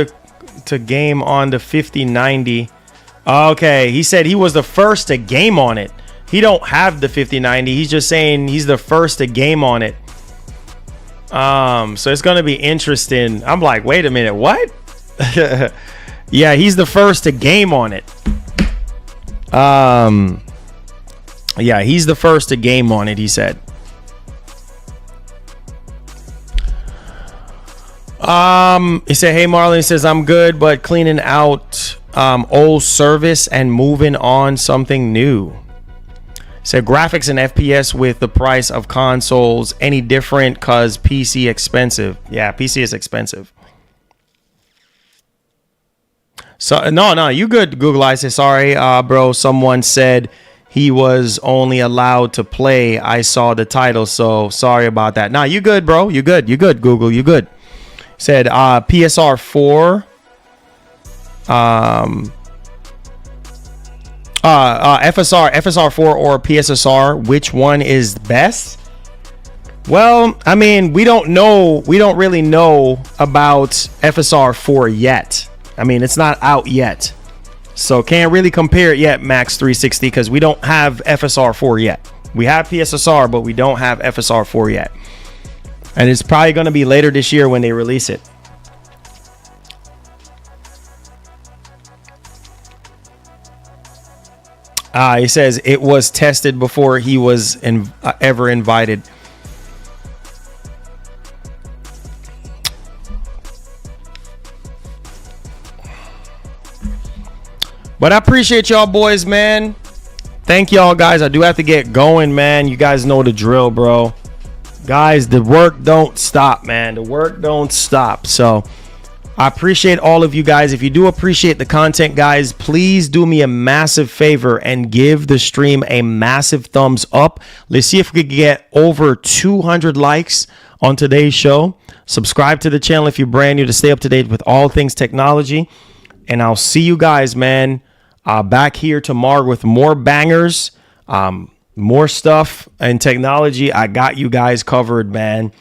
to game on the 5090. Okay, he said he was the first to game on it. He don't have the 5090. He's just saying he's the first to game on it. So it's going to be interesting. I'm like, wait a minute, what? Yeah, he's the first to game on it. Yeah, he's the first to game on it, he said. He said, hey Marlon, he says, I'm good, but cleaning out old service and moving on something new. He said, graphics and FPS with the price of consoles any different? Cause PC expensive. Yeah, PC is expensive. So no, you good, Google. I said, sorry, bro. Someone said he was only allowed to play. I saw the title, so sorry about that. Nah, you good, bro. You good, Google. You good. Said PSR 4 FSR4 or PSSR, which one is best? Well, I mean, we don't really know about FSR4 yet. I mean, it's not out yet. So can't really compare it yet, Max 360, because we don't have FSR4 yet. We have PSSR, but we don't have FSR4 yet. And it's probably going to be later this year when they release it. He says it was tested before he was ever invited. But I appreciate y'all boys, man. Thank y'all guys. I do have to get going, man. You guys know the drill, bro. Guys, the work don't stop, man. The work don't stop. So I appreciate all of you guys. If you do appreciate the content, guys, please do me a massive favor and give the stream a massive thumbs up. Let's see if we can get over 200 likes on today's show. Subscribe to the channel if you're brand new to stay up to date with all things technology. And I'll see you guys, man, back here tomorrow with more bangers, more stuff and technology. I got you guys covered, man.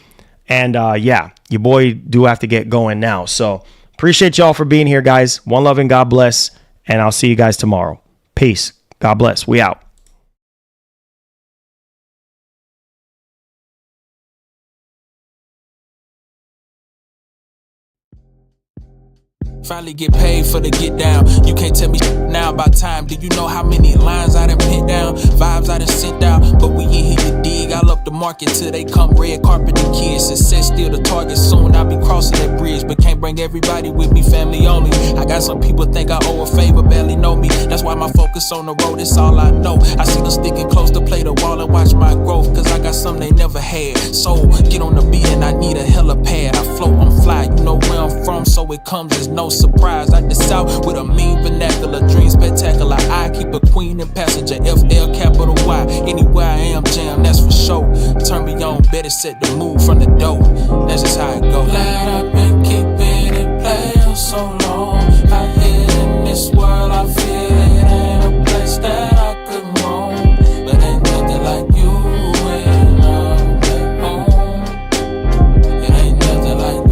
And yeah, your boy do have to get going now. So appreciate y'all for being here, guys. One love and God bless. And I'll see you guys tomorrow. Peace. God bless. We out. Finally get paid for the get down. You can't tell me now about time. Do you know how many lines I done put down? Vibes I done sent out. But we in here to dig. I'll up the market till they come red carpet the kids. Success still the target. Soon I'll be crossing that bridge. But can't bring everybody with me, family only. I got some people think I owe a favor, barely know me. That's why my focus on the road, it's all I know. I see them sticking close to play the wall and watch my growth. Cause I got something they never had. So get on the beat and I need a helipad. I float, I'm fly, you know where I'm from. So it comes as no surprise. Like the South with a mean vernacular, dream spectacular. I keep a queen and passenger, FL capital Y. Anywhere I am, jam, that's for sure. Turn me on, better set the mood from the door. That's just how it goes.